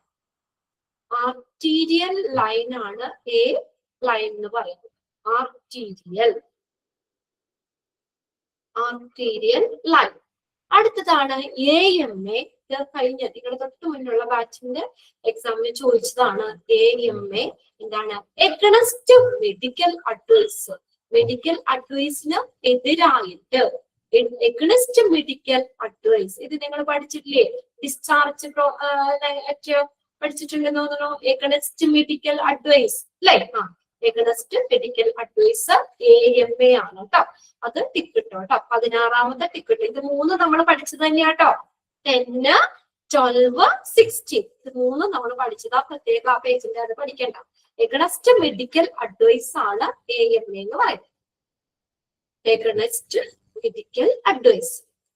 S1: ആർട്ടീരിയൽ ലൈൻ ആണ് A ലൈൻ എന്ന് പറയുന്നത്. Arterial, arterial line. അടുത്തതാണ് AMA. ഇത് കഴിഞ്ഞ നിങ്ങളുടെ തൊട്ട് മുന്നുള്ള ബാച്ചിന്റെ എക്സാമിന് ചോദിച്ചതാണ്. AMA എന്താണ്? എഗണസ്റ്റ് മെഡിക്കൽ അഡ്വൈസ്. മെഡിക്കൽ അഡ്വൈസിന് എതിരായിട്ട്, എഗണസ്റ്റ് മെഡിക്കൽ അഡ്വൈസ്. ഇത് നിങ്ങൾ പഠിച്ചിട്ടില്ലേ? ഡിസ്ചാർജ് പഠിച്ചിട്ടുണ്ടെന്ന് തോന്നുന്നു. എഗണസ്റ്റ് മെഡിക്കൽ അഡ്വൈസ് അല്ലേ? എഗണസ്റ്റ് മെഡിക്കൽ അഡ്വൈസ് AMA ആണ് കേട്ടോ. അത് ടിക്കറ്റ് കേട്ടോ, 16ാമത്തെ ടിക്കറ്റ്. ഇത് 3 നമ്മൾ പഠിച്ചത് തന്നെയാട്ടോ. 10, 12, 16 ഇത് 3 നമ്മൾ പഠിച്ചത്. പ്രത്യേക ആ പേജിന്റെ അത് പഠിക്കണ്ട. എഗണസ്റ്റ് മെഡിക്കൽ അഡ്വൈസ് ആണ് AMA എന്ന് പറയുന്നത്. Against medical advice.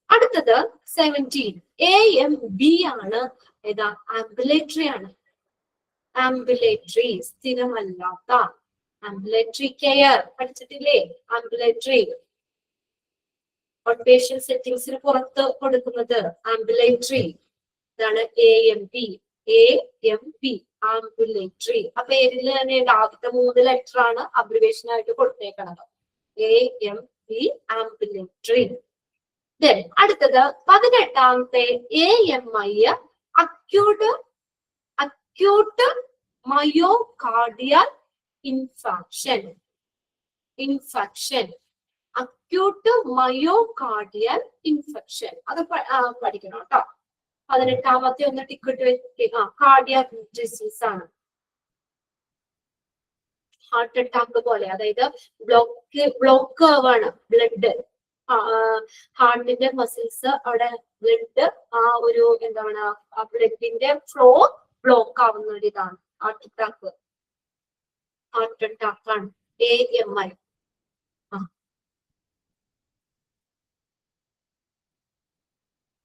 S1: അടുത്തത് 17 AMB ആണ്. ഏതാ? ആംബുലേറ്ററി ആണ്. ആംബുലേറ്ററി, സ്ഥിരമല്ലാത്ത. ആംബുലേറ്ററി കെയർ പഠിച്ചിട്ടില്ലേ? ആംബുലേറ്ററി ഔട്ട് പേഷ്യന്റ് സെറ്റിംഗ്സിന് പുറത്ത് കൊടുക്കുന്നത് ആംബുലേറ്ററി. ഇതാണ് AMB. AMB ambulatory. ആ പേരിൽ തന്നെ ആദ്യത്തെ 3 ലെറ്റർ ആണ് അബ്രിവേഷൻ ആയിട്ട് കൊടുത്തേക്കണത്. AMB ambulatory. അടുത്തത് 18ാമത്തെ AMI acute myocardial infection. Acute myocardial infection അത് പഠിക്കണം കേട്ടോ. 18ാമത്തെ ഒന്ന് ടിക്കറ്റ് വെക്കുക. കാർഡിയാക് ഡിസീസ് ആണ്. ഹാർട്ട് അറ്റാക്ക് പോലെ, അതായത് ബ്ലോക്ക് ആണ് ബ്ലഡ്, ഹാർട്ടിന്റെ മസിൽസ് അവിടെ ബ്ലഡ് ആ ഒരു എന്താണ് ആ ബ്ലഡിന്റെ ഫ്ലോ ബ്ലോക്ക് ആവുന്ന ഒരു ഇതാണ് ഹാർട്ട് അറ്റാക്ക്. ഹാർട്ട് അറ്റാക്ക് ആണ് AMI.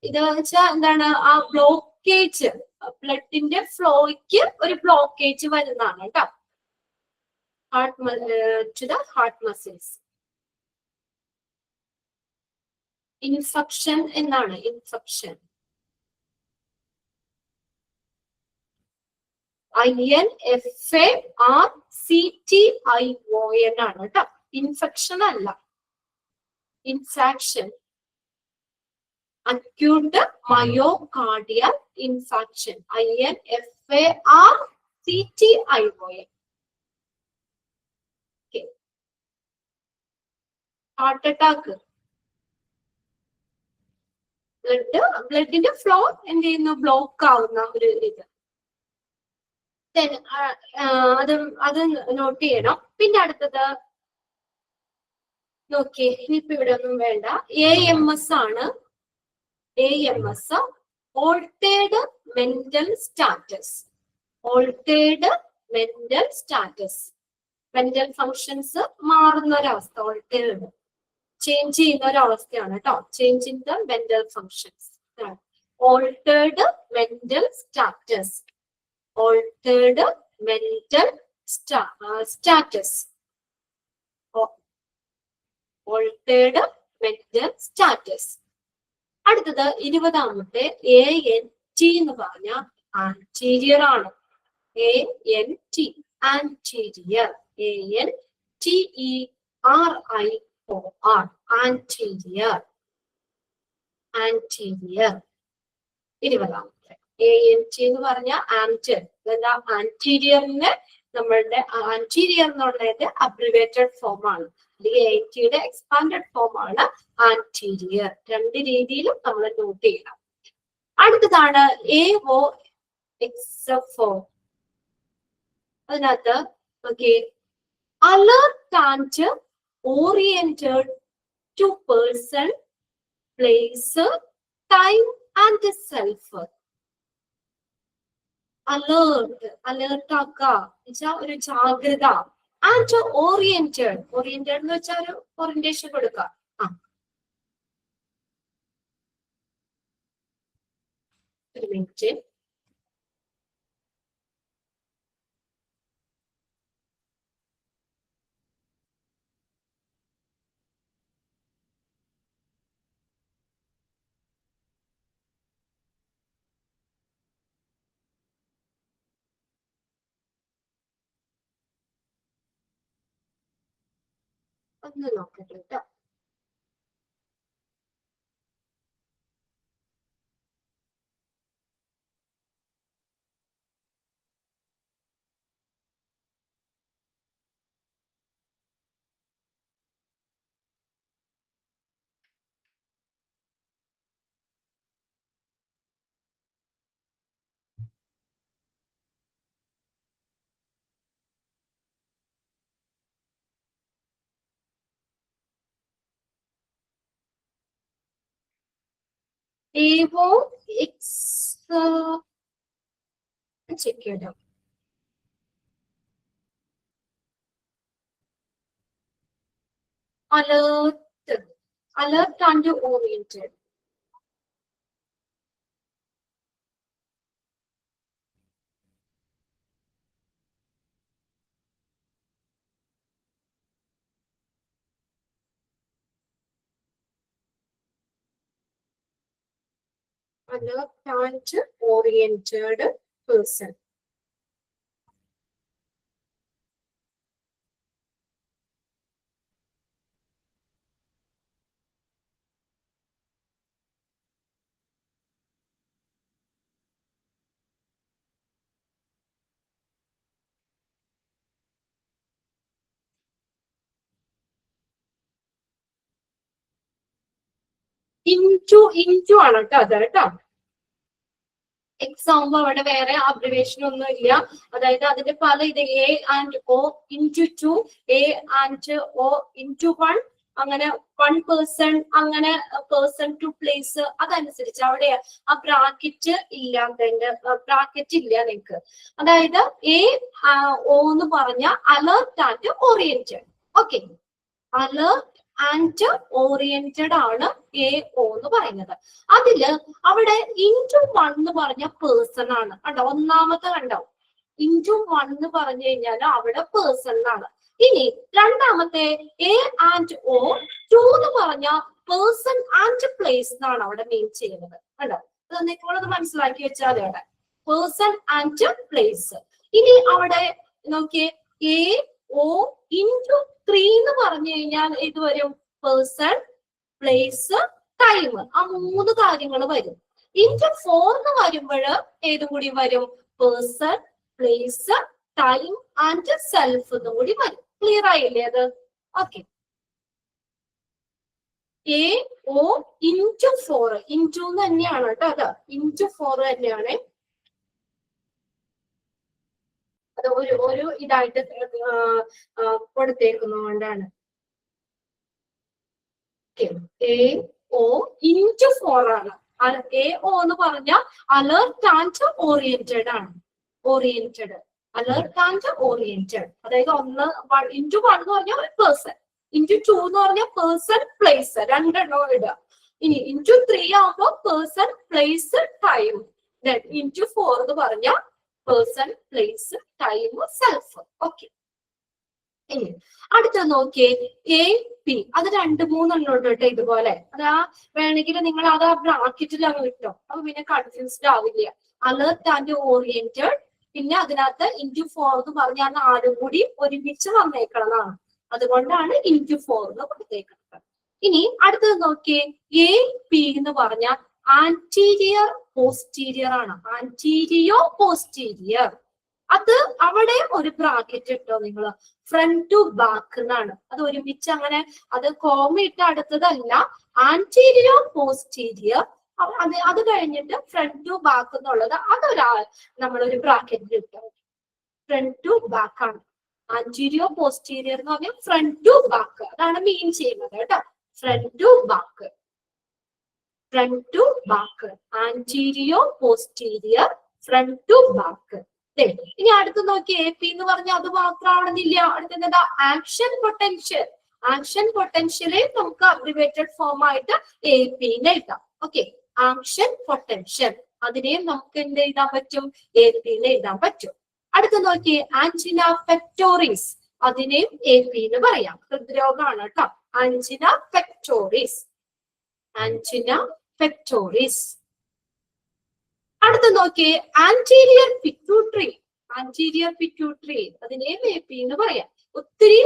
S1: ഇത് വെച്ചാൽ എന്താണ്? ആ ബ്ലോക്കേജ്, ബ്ലഡിന്റെ ഫ്ലോയ്ക്ക് ഒരു ബ്ലോക്കേജ് വരുന്നതാണ് കേട്ടോ. Heart muscles. ഇൻഫെക്ഷൻ എന്നാണ്. ഇൻഫെക്ഷൻ INFARCTION ആണ് കേട്ടോ. ഇൻഫെക്ഷൻ അല്ല, infarction. Acute myocardial infarction INFARCTION. Heart attack, ബ്ലഡിന്റെ ഫ്ലോ എന്ത് ചെയ്യുന്നു? ബ്ലോക്ക് ആവുന്ന ഒരു ഇത്. അത് നോട്ട് ചെയ്യണം. പിന്നെ അടുത്തത് നോക്കിയേ, ഇനിയിപ്പോ ഇവിടെ ഒന്നും വേണ്ട. AMS ആണ്. AMS altered mental status. Altered mental status, mental functions മാറുന്ന ഒരവസ്ഥ. ഓൾട്ടേർഡ് ചേഞ്ച് ചെയ്യുന്ന ഒരു അവസ്ഥയാണ് കേട്ടോ. Change in the mental functions. Altered mental status. Altered mental status. Altered mental status. അടുത്തത് 20ാമത്തെ ANT എന്ന് പറഞ്ഞ ആന്റീരിയർ ആണ്. ANT anterior. ANTERIOR anterior. Anterior 20ാമത്തെ. ANT എന്ന് പറഞ്ഞ ആന്റർ. എന്താ ആന്റീരിയറിന് നമ്മളുടെ ആന്റീരിയർ എന്നുള്ളതിന്റെ അബ്രിവേറ്റഡ് ഫോം ആണ്. അല്ലെങ്കിൽ ANTയുടെ എക്സ്പാൻഡഡ് ഫോം ആണ് ആന്റീരിയർ. രണ്ട് രീതിയിലും നമ്മൾ നോട്ട് ചെയ്യണം. അടുത്തതാണ് AOXF4. അതിനകത്ത് okay, alert and oriented to person, place, time and self. Alert, alert ആക്കുക എന്നുവെച്ചാൽ ഒരു ജാഗ്രത. ആൻഡ് ഓറിയന്റഡ്, ഓറിയന്റഡ് എന്ന് വെച്ചാൽ ഒരു ഓറിയന്റേഷൻ കൊടുക്കുക. ഒരു മിനിറ്റ്. ഒന്ന് നോക്കട്ടെ കേട്ടോ. AOX ചെക്ക് ചെയ്തോ. Alert, alert and oriented. alert and oriented person. into ആണ് കേട്ടോ അത് കേട്ടോ. എക്സാമ്പ് അവിടെ വേറെ അബ്രിവേഷൻ ഒന്നും ഇല്ല. അതായത് അതിന്റെ പല ഇത് A and O into 2, A and O into 1, അങ്ങനെ 1 person, അങ്ങനെ person to place, അതനുസരിച്ച് അവിടെ ആ ബ്രാക്കറ്റ് ഇല്ലാത്തതിന്റെ ബ്രാക്കറ്റ് ഇല്ല നിങ്ങൾക്ക്. അതായത് O എന്ന് പറഞ്ഞ alert and oriented. Okay, alert and oriented ആണ് AO എന്ന് പറയുന്നത്. അതില് അവിടെ into 1 എന്ന് പറഞ്ഞ പേഴ്സൺ ആണ് കണ്ടോ. ഒന്നാമത്തെ കണ്ടോ into 1 എന്ന് പറഞ്ഞു കഴിഞ്ഞാൽ അവിടെ പേഴ്സൺ ആണ്. ഇനി രണ്ടാമത്തെ A and O 2 എന്ന് പറഞ്ഞ പേഴ്സൺ ആൻഡ് പ്ലേസ് എന്നാണ് അവിടെ മീൻ ചെയ്യുന്നത് കണ്ടോ. അത് നിങ്ങളത് മനസ്സിലാക്കി വെച്ചാൽ അവിടെ പേഴ്സൺ ആൻഡ് പ്ലേസ്. ഇനി അവിടെ നോക്കിയേ AO into 3 എന്ന് പറഞ്ഞു കഴിഞ്ഞാൽ ഇത് വരും പേഴ്സൺ, പ്ലേസ്, ടൈം. ആ 3 കാര്യങ്ങൾ വരും. into 4 എന്ന് വരുമ്പോൾ ഏതും കൂടി വരും person, place, time and self എന്നും കൂടി വരും. ക്ലിയർ ആയില്ലേ അത്? ഓക്കെ. AO into 4 into തന്നെയാണ് കേട്ടോ. അത് into 4 തന്നെയാണ്. അത് ഒരു ഇതായിട്ട് കൊടുത്തേക്കുന്നതുകൊണ്ടാണ്. AO into 4 ആണ്. AO എന്ന് പറഞ്ഞ അലേർട്ട് ആൻഡ് ഓറിയന്റഡ് ആണ്. Oriented, alert and oriented. അതായത് 1 into 1 എന്ന് പറഞ്ഞ ഒരു പേഴ്സൺ, ഇൻറ്റു 2 എന്ന് പറഞ്ഞാൽ പേഴ്സൺ പ്ലേസ് രണ്ടെണ്ണം ഇടുക. ഇനി ഇൻറ്റു 3 ആകുമ്പോ പേഴ്സൺ പ്ലേസ് ടൈം. ഇൻറ്റു 4 എന്ന് പറഞ്ഞാൽ person place time self. Okay, ഇനി അടുത്ത നോക്കിയേ എ പി. അത് 2-3 ഉണ്ട് കേട്ടോ ഇതുപോലെ. അതാ വേണമെങ്കിൽ നിങ്ങൾ അത് ബ്രാക്കറ്റിൽ അങ്ങ് കിട്ടും, അപ്പൊ പിന്നെ കൺഫ്യൂസ്ഡ് ആവില്ല. അലേർട്ട് ആൻഡ് ഓറിയന്റഡ്, പിന്നെ അതിനകത്ത് ഇൻറ്റു 4 എന്ന് പറഞ്ഞാൽ 4 കൂടി ഒരുമിച്ച് വന്നേക്കുന്നതാണ്, അതുകൊണ്ടാണ് ഇൻറ്റു 4 എന്ന് കൊടുത്തേക്കുന്നത്. ഇനി അടുത്തത് നോക്കിയേ എ പി എന്ന് പറഞ്ഞാൽ ആന്റീരിയർ പോസ്റ്റീരിയർ ആണ്. ആന്റീരിയോ പോസ്റ്റീരിയർ, അത് അവിടെ ഒരു ബ്രാക്കറ്റ് ഇട്ടോ നിങ്ങൾ, ഫ്രണ്ട് ടു ബാക്ക് എന്നാണ്. അത് ഒരുമിച്ച് അങ്ങനെ അത് കോമ ഇട്ട് അടുത്തതല്ല, ആന്റീരിയോ പോസ്റ്റീരിയർ. അത് കഴിഞ്ഞിട്ട് ഫ്രണ്ട് ടു ബാക്ക് എന്നുള്ളത് നമ്മളൊരു ബ്രാക്കറ്റിൽ ഇട്ടോ. ഫ്രണ്ട് ടു ബാക്ക് ആണ്. ആന്റീരിയോ പോസ്റ്റീരിയർ എന്ന് പറഞ്ഞാൽ ഫ്രണ്ട് ടു ബാക്ക്, അതാണ് മീൻ ചെയ്യുന്നത് കേട്ടോ. Front to back, front to back, antero posterior, front to back. ഇനി അടുത്ത് നോക്കി എ പി എന്ന് പറഞ്ഞാൽ അത് മാത്രമാണെന്നില്ല. അടുത്തത് ആക്ഷൻ പൊട്ടൻഷ്യൽ. ആക്ഷൻ പൊട്ടൻഷ്യലെ നമുക്ക് അബ്രിവേറ്റഡ് ഫോം ആയിട്ട് എ പി എഴുതാം. ഓക്കെ, ആക്ഷൻ പൊട്ടൻഷ്യൽ, അതിനെയും നമുക്ക് എന്ത് എഴുതാൻ പറ്റും? എ പി എഴുതാൻ പറ്റും. അടുത്ത് നോക്കി ആൻജിന പെക്ടോറിസ്, അതിനെയും എ പി എന്ന് പറയാം. ഹൃദ്രോഗമാണ് കേട്ടോ, ആൻജിന പെക്ടോറിസ്, ആൻജിന പെക്ടോറിസ്. അടുത്ത നോക്കിയേ ആന്റീരിയർ പിറ്റ്യൂട്ടറി. ആന്റീരിയർ പിറ്റ്യൂട്ടറി, അതിനെയും എ പി എന്ന് പറയാം. ഒത്തിരി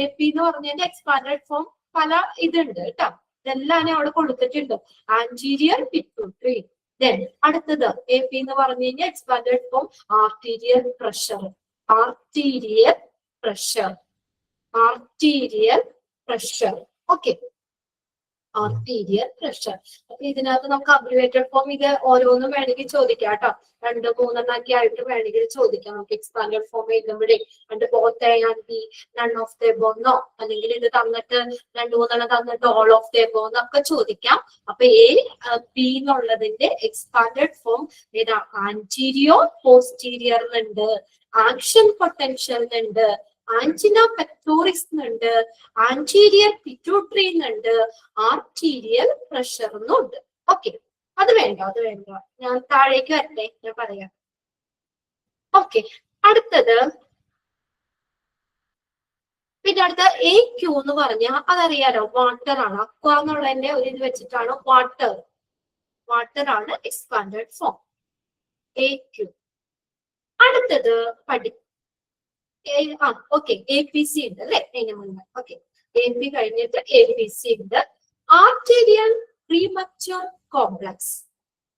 S1: എ പി എന്ന് പറഞ്ഞതിന്റെ എക്സ്പാൻഡഡ് ഫോം പല ഇതുണ്ട് കേട്ടോ, ഇതെല്ലാം ഞാൻ അവിടെ കൊടുത്തിട്ടുണ്ട്. Anterior pituitary. ദെൻ അടുത്തത് എ പി എന്ന് പറഞ്ഞു കഴിഞ്ഞാൽ expanded form arterial pressure. Arterial pressure, arterial pressure. Okay, arterial pressure. അപ്പൊ ഇതിനകത്ത് നമുക്ക് അബ്രിവേറ്റഡ് ഫോം ഇത് ഓരോന്നും വേണമെങ്കിൽ ചോദിക്കാം കേട്ടോ. 2-3 ആയിട്ട് വേണമെങ്കിൽ ചോദിക്കാം. നമുക്ക് എക്സ്പാൻഡഡ് ഫോം എഴുതുമ്പോഴേ both A and B, none of the എബോന്നോ, അല്ലെങ്കിൽ ഇത് തന്നിട്ട് 2-3 തന്നിട്ട് ഓൾ ഓഫ് ദ എബോന്നോ ഒക്കെ ചോദിക്കാം. അപ്പൊ എ ബി എന്നുള്ളതിന്റെ എക്സ്പാൻഡഡ് ഫോം ഏതാ? ആന്റീരിയോ പോസ്റ്റീരിയർ എന്നുണ്ട്, ആക്ഷൻ പൊട്ടൻഷ്യൽ എന്നുണ്ട്, ആൻജിന പെക്ടോറിസ് എന്നുണ്ട്, ആന്റീരിയർ പിറ്റ്യൂട്ടറി എന്നുണ്ട്, ആർട്ടീരിയൽ പ്രഷർ എന്നുണ്ട്. ഓക്കെ, അത് വേണ്ട, അത് വേണ്ട, ഞാൻ താഴേക്ക് വരട്ടെ, ഞാൻ പറയാം. ഓക്കെ, അടുത്തത് പിന്നെ അടുത്ത എ ക്യൂ എന്ന് പറഞ്ഞാൽ അതറിയാലോ, വാട്ടർ ആണ്. അക്വ എന്നുള്ളതിന്റെ ഒരു ഇത് വെച്ചിട്ടാണ് വാട്ടർ, വാട്ടർ ആണ് എക്സ്പാൻഡഡ് ഫോം എ ക്യൂ. അടുത്തത് ഓക്കെ, എ പി സി ഉണ്ട് അല്ലെ അതിന് മുന്നേ. ഓക്കെ, എ പി കഴിഞ്ഞിട്ട് എ പി സി ഉണ്ട്. Arterial premature complex,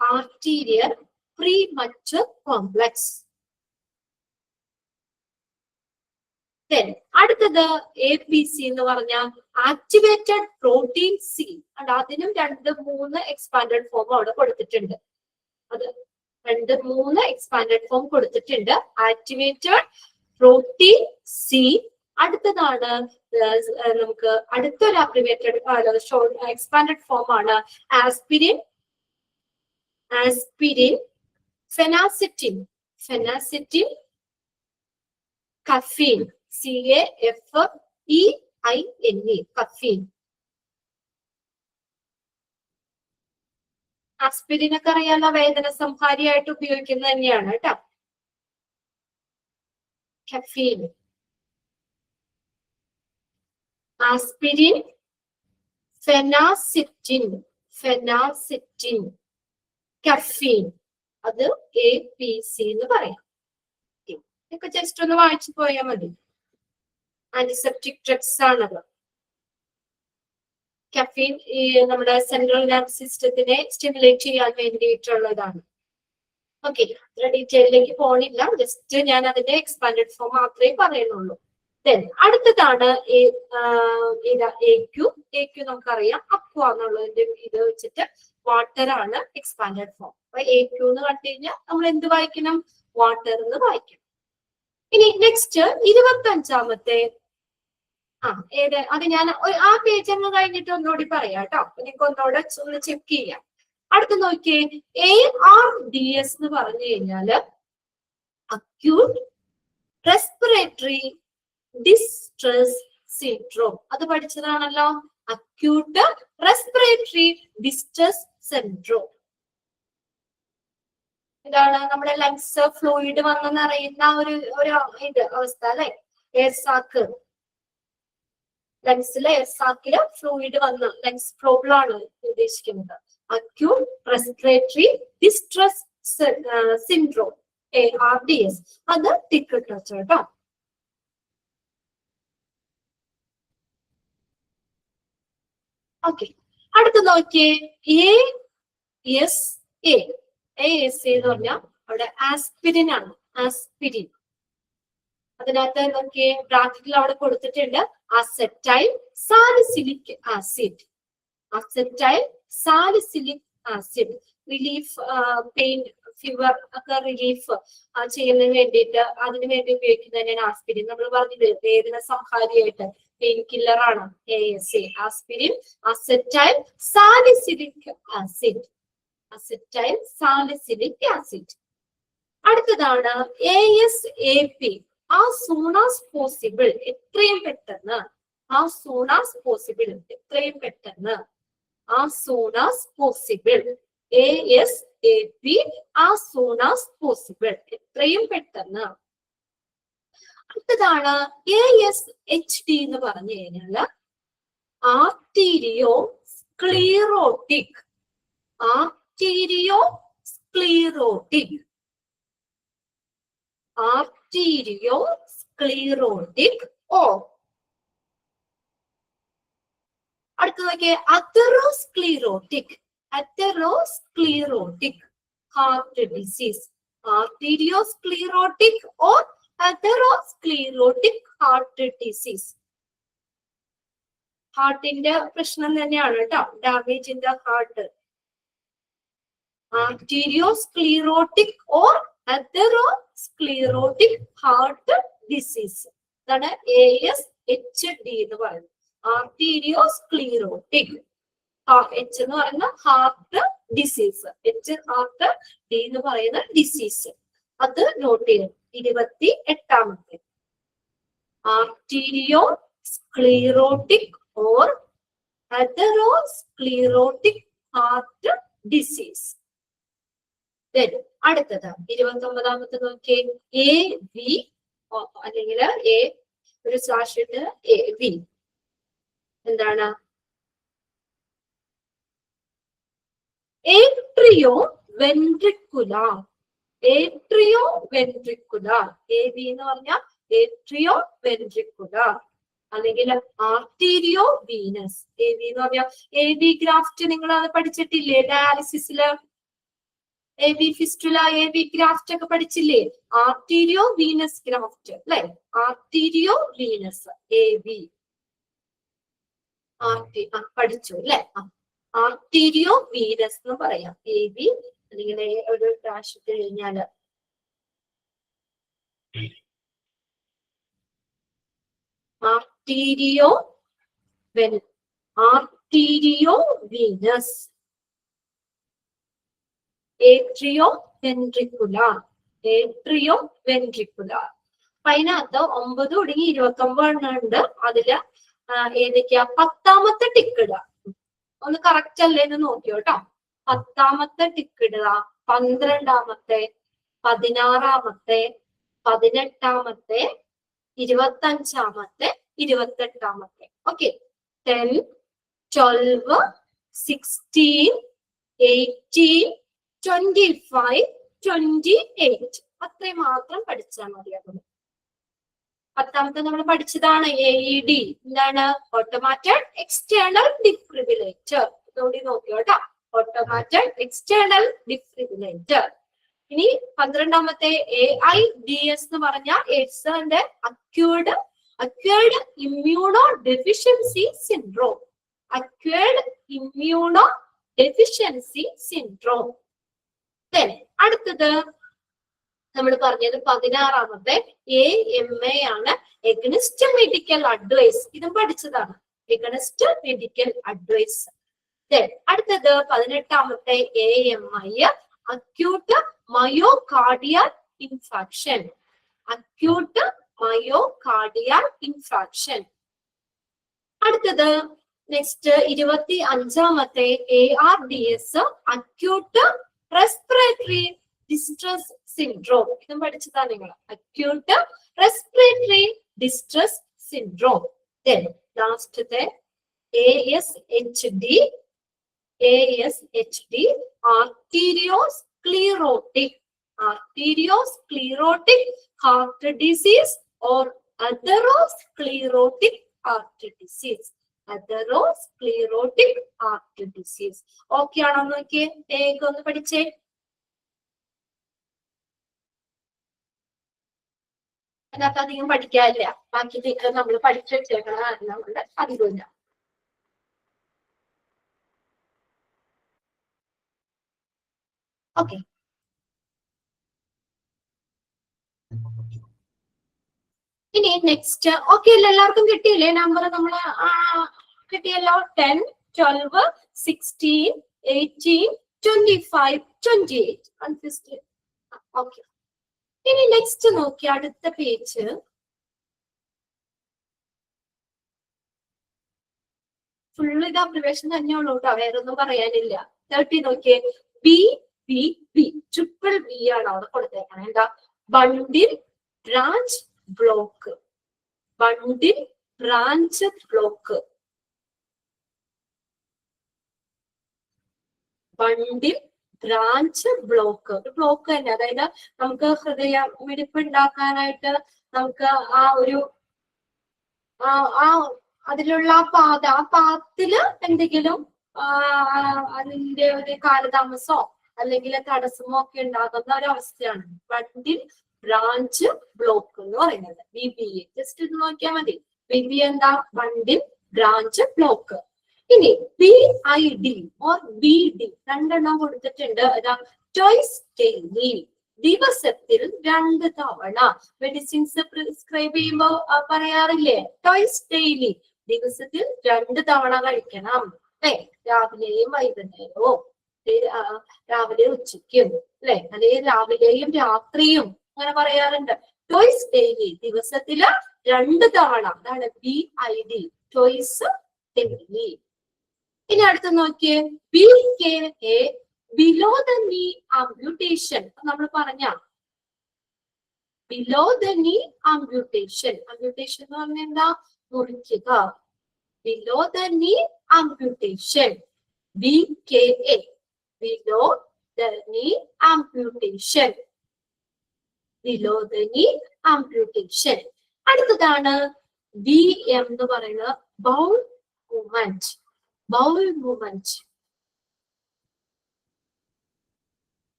S1: arterial premature complex. അടുത്തത് എ പി സി എന്ന് പറഞ്ഞാൽ ആക്ടിവേറ്റഡ് പ്രോട്ടീൻ സി. അതിനും 2-3 എക്സ്പാൻഡഡ് ഫോം അവിടെ കൊടുത്തിട്ടുണ്ട്. അത് 2-3 എക്സ്പാൻഡഡ് ഫോം കൊടുത്തിട്ടുണ്ട്. Activated protein C. അടുത്തതാണ് നമുക്ക് അടുത്തൊരു അബ്രിവേറ്റഡ് എക്സ്പാൻഡഡ് ഫോം ആണ് aspirin, aspirin, phenacetin, phenacetin, caffeine, CAFEINE, caffeine. ആസ്പിരിനൊക്കെ അറിയാലോ, വേദന സംഹാരിയായിട്ട് ഉപയോഗിക്കുന്നത് തന്നെയാണ് കേട്ടോ. Caffeine, aspirin, phenacetin, phenacetin, caffeine, അത് എ പി സി എന്ന് പറയാം. ഇതൊക്കെ ജസ്റ്റ് ഒന്ന് വായിച്ചു പോയാൽ മതി. ആന്റിസെപ്റ്റിക് ഡ്രഗ്സ് ആണത്. കഫീൻ നമ്മുടെ സെൻട്രൽ നെർവസ് സിസ്റ്റത്തിനെ സ്റ്റിമുലേറ്റ് ചെയ്യാൻ വേണ്ടിയിട്ടുള്ളതാണ്. ഓക്കെ, ഡീറ്റെയിലേക്ക് പോണില്ല, ജസ്റ്റ് ഞാൻ അതിന്റെ എക്സ്പാൻഡഡ് ഫോം മാത്രമേ പറയുന്നുള്ളൂ. അടുത്തതാണ് എ ക്യു. എ ക്യു നമുക്കറിയാം അക്വ എന്നുള്ളതിന്റെ ഇത് വെച്ചിട്ട് വാട്ടർ ആണ് എക്സ്പാൻഡഡ് ഫോം. അപ്പൊ എ ക്യു എന്ന് കണ്ടു കഴിഞ്ഞാൽ നമ്മൾ എന്ത് വായിക്കണം? വാട്ടർ എന്ന് വായിക്കണം. ഇനി നെക്സ്റ്റ് 25-ാമത്തെ അത് ഞാൻ ആ പേജ് ഒന്ന് കഴിഞ്ഞിട്ട് ഒന്നുകൂടി പറയാം കേട്ടോ. നിങ്ങൾക്ക് ഒന്നുകൂടെ ഒന്ന് ചെക്ക് ചെയ്യാം. അടുത്ത് നോക്കിയേ ARDS എന്ന് പറഞ്ഞു കഴിഞ്ഞാല് അക്യൂട്ട് റെസ്പിറേറ്ററി ഡിസ്ട്രസ് സിൻഡ്രോം. അത് പഠിച്ചതാണല്ലോ. Acute respiratory distress syndrome. ഇതാണ് നമ്മുടെ ലങ്സ് ഫ്ലൂയിഡ് വന്നെന്നറിയുന്ന ഒരു അവസ്ഥ അല്ലെ. എയർ സാക്ക്, ലങ്സിലെ എയർ സാക്കില് ഫ്ലൂയിഡ് വന്ന് ലങ്സ് പ്രോബ്ലം ആണ് ഉദ്ദേശിക്കുന്നത്. Acute respiratory distress syndrome, ARDS. അത് ടിക്കറ്റ് വെച്ചോ കേട്ടോ. ഓക്കെ, അടുത്ത് നോക്കിയേ ASA. ASA എന്ന് പറഞ്ഞാൽ അവിടെ ആസ്പിരിൻ ആണ്. ആസ്പിരിൻ അതിനകത്ത് നോക്കിയേ ബ്രാക്കറ്റിൽ അവിടെ കൊടുത്തിട്ടുണ്ട് acetyl salicylic acid. Acetyl salicylic acid relief, pain, fever ഒക്കെ റിലീഫ് ചെയ്യുന്നതിന് വേണ്ടിയിട്ട് അതിനു വേണ്ടി ഉപയോഗിക്കുന്നത് തന്നെയാണ് ആസ്പിരിൻ. നമ്മൾ പറഞ്ഞത് വേദന സംഹാരിയായിട്ട് പെയിൻ കില്ലർ ആണ് ASA. Aspirin, acetyl salicylic acid. Acetyl salicylic acid. അടുത്തതാണ് ASAP. As soon as possible, എത്രയും പെട്ടെന്ന്. As soon as possible, എത്രയും പെട്ടെന്ന്. As soon as possible. ASAP, as soon as possible, എത്രയും പെട്ടെന്ന്. അടുത്തതാണ് ASHD എന്ന് പറഞ്ഞു കഴിഞ്ഞാല് arteriosclerotic. Arteriosclerotic. Arteriosclerotic ഓ. അടുത്ത നോക്കിയേ atherosclerotic. Atherosclerotic heart disease. Arteriosclerotic or atherosclerotic heart disease. ഹാർട്ടിന്റെ പ്രശ്നം തന്നെയാണ് കേട്ടോ, damage in the heart. Arteriosclerotic or atherosclerotic heart disease. ഇതാണ് ASHD എന്ന് പറയുന്നത്. ആർട്ടീരിയോസ്ക്ലീറോട്ടിക്. H എന്ന് പറയുന്ന ഹാർട്ട് ഡിസീസ്, ഹാർട്ട്, D എന്ന് പറയുന്ന ഡിസീസ്. അത് നോട്ട് ചെയ്യണം. 28ാമത്തെ arterio സ്ക്ലീറോട്ടിക് or atherosclerotic heart disease. അടുത്തത് 29ാമത്തെ നോക്കിയേ AV അല്ലെങ്കിൽ A ഒരു സ്ലാഷ് ഇട്ട് AV. എന്താണ്? Atrio ventricular. Atrio ventricular. AV എന്ന് പറഞ്ഞാൽ ഏട്രിയോ വെൻട്രിക്കുലാർ അല്ലെങ്കിൽ ആർട്ടീരിയോ വീനസ്. AV എന്ന് പറഞ്ഞാൽ AV ഗ്രാഫ്റ്റ് നിങ്ങൾ അത് പഠിച്ചിട്ടില്ലേ ഡയാലിസിസില്? AV ഫിസ്റ്റുല, AV ഗ്രാഫ്റ്റ് ഒക്കെ പഠിച്ചില്ലേ? ആർട്ടീരിയോ വീനസ് ഗ്രാഫ്റ്റ് അല്ലെ? ആർട്ടീരിയോ വീനസ് AV പഠിച്ചു അല്ലെ? ആർട്ടീരിയോ വീനസ് എന്ന് പറയാം. AV അല്ലെങ്കിൽ ഒരു ഡാഷ് ഇട്ട് കഴിഞ്ഞാല് arteriovenous. Atrioventricular. Atrioventricular. അപ്പൊ അതിനകത്ത് 9 തുടങ്ങി 29 ഉണ്ട്. അതില് ഏതൊക്കെയാ? 10ാമത്തെ ടിക്ക് ഇടുക. ഒന്ന് കറക്റ്റ് അല്ലേ എന്ന് നോക്കിയോ കേട്ടോ. 10ാമത്തെ ടിക്ക് ഇടുക. 12ാമത്തെ, 16ാമത്തെ, 18ാമത്തെ, 25ാമത്തെ, 28ാമത്തെ. ഓക്കെ. 10, 12, 16, 18, 25, 28. അത്രയും മാത്രം പഠിച്ചാൽ മതിയാകും. 10ാമത്തെ നമ്മൾ പഠിച്ചതാണ് AED. എന്താണ്? Automated external defibrillator. ഇതോടെ നോക്കിയോ കേട്ടോ. Automated external defibrillator. ഇനി 12ാമത്തെ AIDS എന്ന് പറഞ്ഞാൽ AIDS and acquired immunodeficiency syndrome. Acquired immunodeficiency syndrome. അടുത്തത് നമ്മൾ പറഞ്ഞത് 16ാമത്തെ AMA ആണ്. Against medical advice. ഇതും പഠിച്ചതാണ്. Against medical advice. അടുത്തത് 18ാമത്തെ AMI acute myocardial infarction. Acute myocardial infarction. അടുത്തത് നെക്സ്റ്റ് 25ാമത്തെ ARDS, acute respiratory distress syndrome. ഇതും പഠിച്ചതാ നിങ്ങൾ, acute respiratory distress syndrome. Then ലാസ്റ്റത്തെ ASHD, arteriosclerotic heart disease or atherosclerotic heart disease. atherosclerotic heart disease. Okay ആണോ നോക്കിയേ? ഒന്ന് പഠിച്ചേ. അതിനകത്ത് അധികം പഠിക്കാനില്ല, ബാക്കി നമ്മൾ പഠിച്ചു വെച്ചേക്കണ കാരണം കൊണ്ട് അധികമില്ല. ഓക്കെ, ഇനി നെക്സ്റ്റ്. ഓക്കെ അല്ലേ? എല്ലാവർക്കും കിട്ടിയില്ലേ നമ്പർ? നമ്മള് കിട്ടിയല്ലോ. 10, 12, 16, 18, 25, 28. ഓക്കെ, ഇനി നെക്സ്റ്റ് നോക്കി അടുത്ത പേജ്. ഫുള്ള് ഇത് അബ്രിവേഷൻ തന്നെ ഉള്ളൂ കേട്ടോ, വേറെ ഒന്നും പറയാനില്ല. 30 നോക്കിയേ. BBB, ട്രിപ്പിൾ B ആണ് അവിടെ കൊടുത്തേക്കണേ. എന്താ? ബണ്ടിൽ ബ്രാഞ്ച് ബ്ലോക്ക്. ബണ്ടിൽ ബ്രാഞ്ച് ബ്ലോക്ക്. ബണ്ടിൽ ബ്രാഞ്ച് ബ്ലോക്ക്. ഒരു ബ്ലോക്ക് തന്നെ, അതായത് നമുക്ക് ഹൃദയ മിടിപ്പ് ഉണ്ടാക്കാനായിട്ട് നമുക്ക് അതിലുള്ള ആ പാത്തില് എന്തെങ്കിലും അതിന്റെ ഒരു കാലതാമസമോ അല്ലെങ്കിൽ തടസ്സമോ ഒക്കെ ഉണ്ടാകുന്ന ഒരു അവസ്ഥയാണ് ബണ്ടിൽ ബ്രാഞ്ച് ബ്ലോക്ക് എന്ന് പറയുന്നത്. BBA ജസ്റ്റ് ഇത് നോക്കിയാൽ മതി. BBA എന്താ? ബണ്ടിൽ ബ്രാഞ്ച് ബ്ലോക്ക്. ഇനി BID ഓർ BD രണ്ടെണ്ണം കൊടുത്തിട്ടുണ്ട്. അതാ ട്വൈസ് ഡെയിലി, ദിവസത്തിൽ 2 തവണ. മെഡിസിൻസ് പ്രിസ്ക്രൈബ് ചെയ്യുമ്പോ പറയാറില്ലേ? ട്വൈസ് ഡെയിലി, ദിവസത്തിൽ 2 തവണ കഴിക്കണം. രാവിലെയും വൈകുന്നേരവും, രാവിലെ ഉച്ചയ്ക്കും, അല്ലെ? അല്ലെങ്കിൽ രാവിലെയും രാത്രിയും അങ്ങനെ പറയാറുണ്ട്. ട്വൈസ് ഡെയിലി, ദിവസത്തില് 2 തവണ. അതാണ് BID, ട്വൈസ് ഡെയിലി. ഇനി അടുത്ത് നോക്കിയേ. BKA, ബിലോ ദ നീ ആംപ്യൂട്ടേഷൻ. നമ്മൾ പറഞ്ഞ ബിലോ ദ നീ ആംപ്യൂട്ടേഷൻ. ആംപ്യൂട്ടേഷൻ എന്ന് പറഞ്ഞാൽ എന്താ? മുറിക്കുക. ബിലോ ദ നീ ആംപ്യൂട്ടേഷൻ, BKA, ബിലോ ദ നീ ആംപ്യൂട്ടേഷൻ. ബിലോ ദ നീ ആംപ്യൂട്ടേഷൻ. അടുത്തതാണ് BM എന്ന് പറയുന്നത് bowl movement. Bowl movement.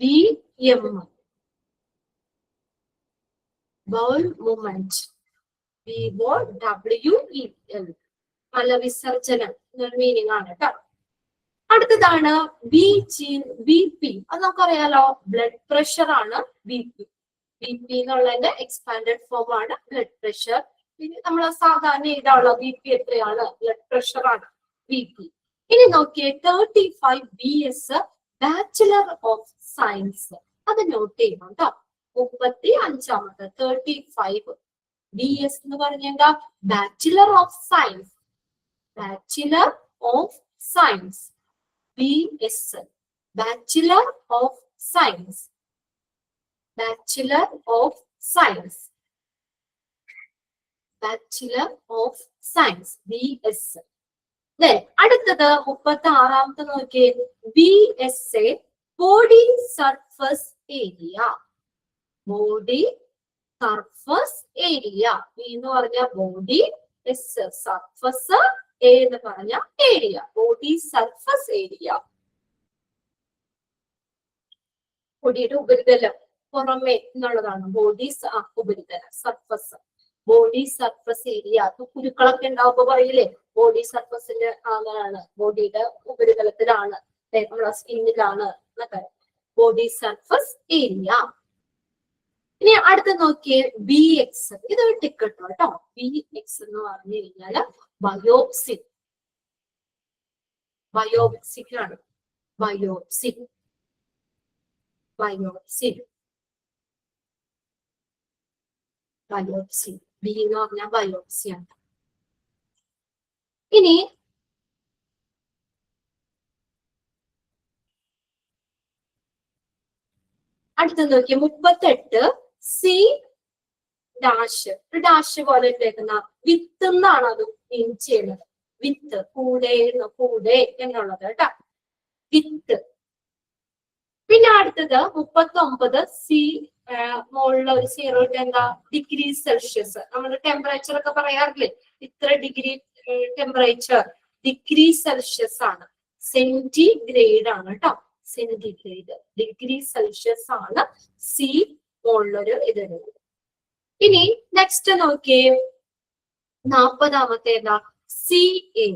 S1: BM, bowl movement. BOWEL, മലവിസർജനം എന്നൊരു മീനിങ് ആണ് കേട്ടോ. അടുത്തതാണ് BP. അത് നമുക്കറിയാലോ, ബ്ലഡ് പ്രഷർ ആണ് BP. BP എന്നുള്ളതിന്റെ എക്സ്പാൻഡഡ് ഫോം ആണ് ബ്ലഡ് പ്രഷർ. പിന്നെ നമ്മൾ സാധാരണ ഇതാണല്ലോ BP എത്രയാണ്? ബ്ലഡ് പ്രഷർ ആണ് BP. ഇനി നോക്കിയേ 35 BS, ബാച്ചുലർ ഓഫ് സയൻസ്. അത് നോട്ട് ചെയ്യണം കേട്ടോ. 35ാമത്തെ 35 BS എന്ന് പറഞ്ഞാ bachelor of science. Bachelor of science, BS, bachelor of science. Bachelor of science, bachelor of science, BS. അടുത്തത് 36ാമത്തെ നോക്കിയേ. BSA, body surface area. Body surface area. B എന്ന് പറഞ്ഞ body, S surface, A എന്ന് പറഞ്ഞ ഏരിയ. Body surface area. ബോഡിയുടെ ഉപരിതലം, പുറമേ എന്നുള്ളതാണ് ബോഡി ഉപരിതലം, സർഫസ്. Body surface area. കുരുക്കളൊക്കെ ഉണ്ടാവുമ്പോ പറയില്ലേ ബോഡി സർഫസിന്റെ അങ്ങനെയാണ്, ബോഡിയുടെ ഉപരിതലത്തിലാണ്, നമ്മളെ സ്കിന്നിലാണ് എന്നൊക്കെ. Body surface area. ഇനി അടുത്ത് നോക്കിയേ BX. ഇത് ടിക്കറ്റ് കേട്ടോ. BX എന്ന് പറഞ്ഞു കഴിഞ്ഞാല് ബയോപ്സി. ബയോപ്സിക്കാണ്. Biopsy, biopsy. ബയോപ്സി. ബി എന്ന് പറഞ്ഞാൽ ബയോപ്സിയാണ്. ഇനി അടുത്ത നോക്കിയ 38 സി ഡാഷ്, ഒരു ഡാഷ് പോലെ ഇട്ടേക്കുന്ന വിത്ത് എന്നാണ് അത് മീൻ ചെയ്യുന്നത്. വിത്ത്, കൂടെ എന്നുള്ളത് കേട്ടോ, വിത്ത്. പിന്നെ അടുത്തത് 39 സി മുകളിൽ ഒരു 0 ഇട്ട് എന്താ ഡിഗ്രി സെൽഷ്യസ്. നമ്മൾ ടെമ്പറേച്ചർ ഒക്കെ പറയാറില്ലേ, ഇത്ര ഡിഗ്രി ടെമ്പറേച്ചർ, ഡിഗ്രി സെൽഷ്യസ് ആണ്, സെന്റിഗ്രേഡ് ആണ് കേട്ടോ, സെന്റിഗ്രേഡ്. ഡിഗ്രി സെൽഷ്യസ് ആണ് സി മുകളിലൊരു ഇതിടുന്നത്. ഇനി നെക്സ്റ്റ് നോക്കിയേ 40 ഏതാ സി എ.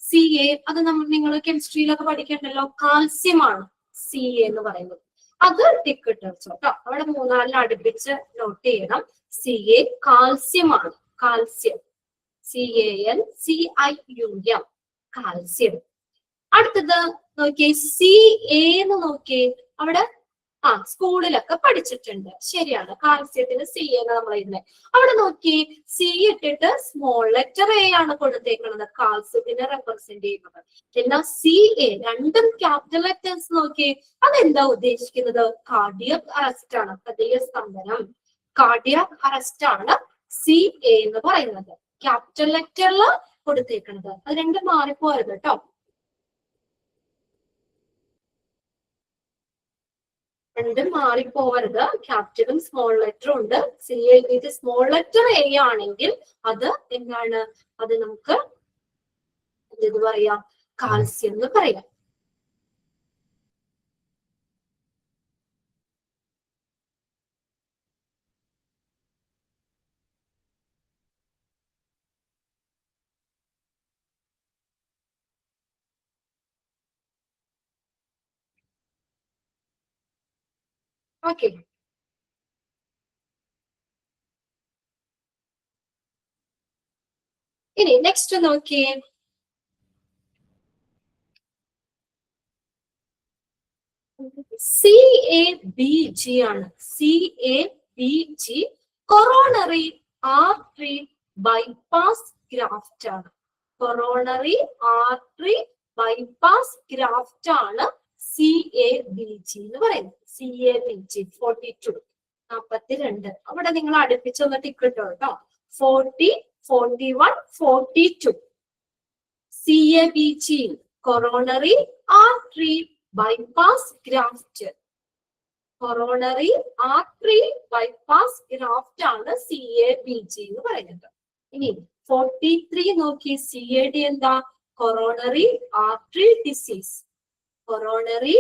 S1: സി എ അത് നിങ്ങൾ കെമിസ്ട്രിയിലൊക്കെ പഠിക്കണ്ടല്ലോ, കാൽസ്യം ആണ് സി എന്ന് പറയുന്നത്. അത് ടിക്ക് ഇട്ട് വെച്ചോ കേട്ടോ, അവിടെ 3-4 അടുപ്പിച്ച് നോട്ട് ചെയ്യണം. സി എ കാൽസ്യം ആണ്, കാൽസ്യം, CALCIUM, കാൽസ്യം. അടുത്തത് നോക്കിയേ സി എ എന്ന് നോക്കിയേ, അവിടെ സ്കൂളിലൊക്കെ പഠിച്ചിട്ടുണ്ട്, ശരിയാണ്, കാൽസ്യത്തിന് സി എന്ന് നമ്മൾ എഴുതുന്നത്. അവിടെ നോക്കി സി ഇട്ടിട്ട് സ്മോൾ ലെറ്റർ എ ആണ് കൊടുത്തേക്കുന്നത്, കാൽസ്യത്തിനെ റെപ്രസെന്റ് ചെയ്യുന്നത്. എന്നാൽ സി എ രണ്ടും ക്യാപിറ്റൽ ലെറ്റേഴ്സ് നോക്കി, അതെന്താ ഉദ്ദേശിക്കുന്നത്? കാർഡിയക് അറസ്റ്റ് ആണ്, ഹൃദയ സ്തംഭനം, കാർഡിയക് അറസ്റ്റ് ആണ് സി എ എന്ന് പറയുന്നത്, ക്യാപിറ്റൽ ലെറ്ററിൽ കൊടുത്തേക്കുന്നത്. അത് രണ്ടും മാറിപ്പോരുത് കേട്ടോ. രണ്ടും മാറിപ്പോവരുത്, ക്യാപിറ്റലും സ്മോൾ ലെറ്ററും ഉണ്ട്. സി എഴുതിയിട്ട് സ്മോൾ ലെറ്റർ എ ആണെങ്കിൽ അത് എന്താണ്, അത് നമുക്ക് എന്ത് പറയാം, കാൽസ്യം എന്ന് പറയാം. ഓക്കെ, ഇനി നെക്സ്റ്റ് നോക്കിയേ CABG ആണ്, CABG coronary artery bypass graft ആണ്, കൊറോണറി ആർട്ടറി ബൈപ്പാസ് ഗ്രാഫ്റ്റ് ആണ് CABG എന്ന് പറയുന്നത്. CABG 42 അവിടെ നിങ്ങൾ അടുപ്പിച്ചൊന്ന് ടിക്ക് ഇട്ടോ കേട്ടോ, 40, 41, 42. CABG coronary artery bypass graft, coronary artery bypass graft ആണ് CABG എന്ന് പറയുന്നത്. ഇനി 43 നോക്കി, CAD എന്താ? Coronary artery disease, coronary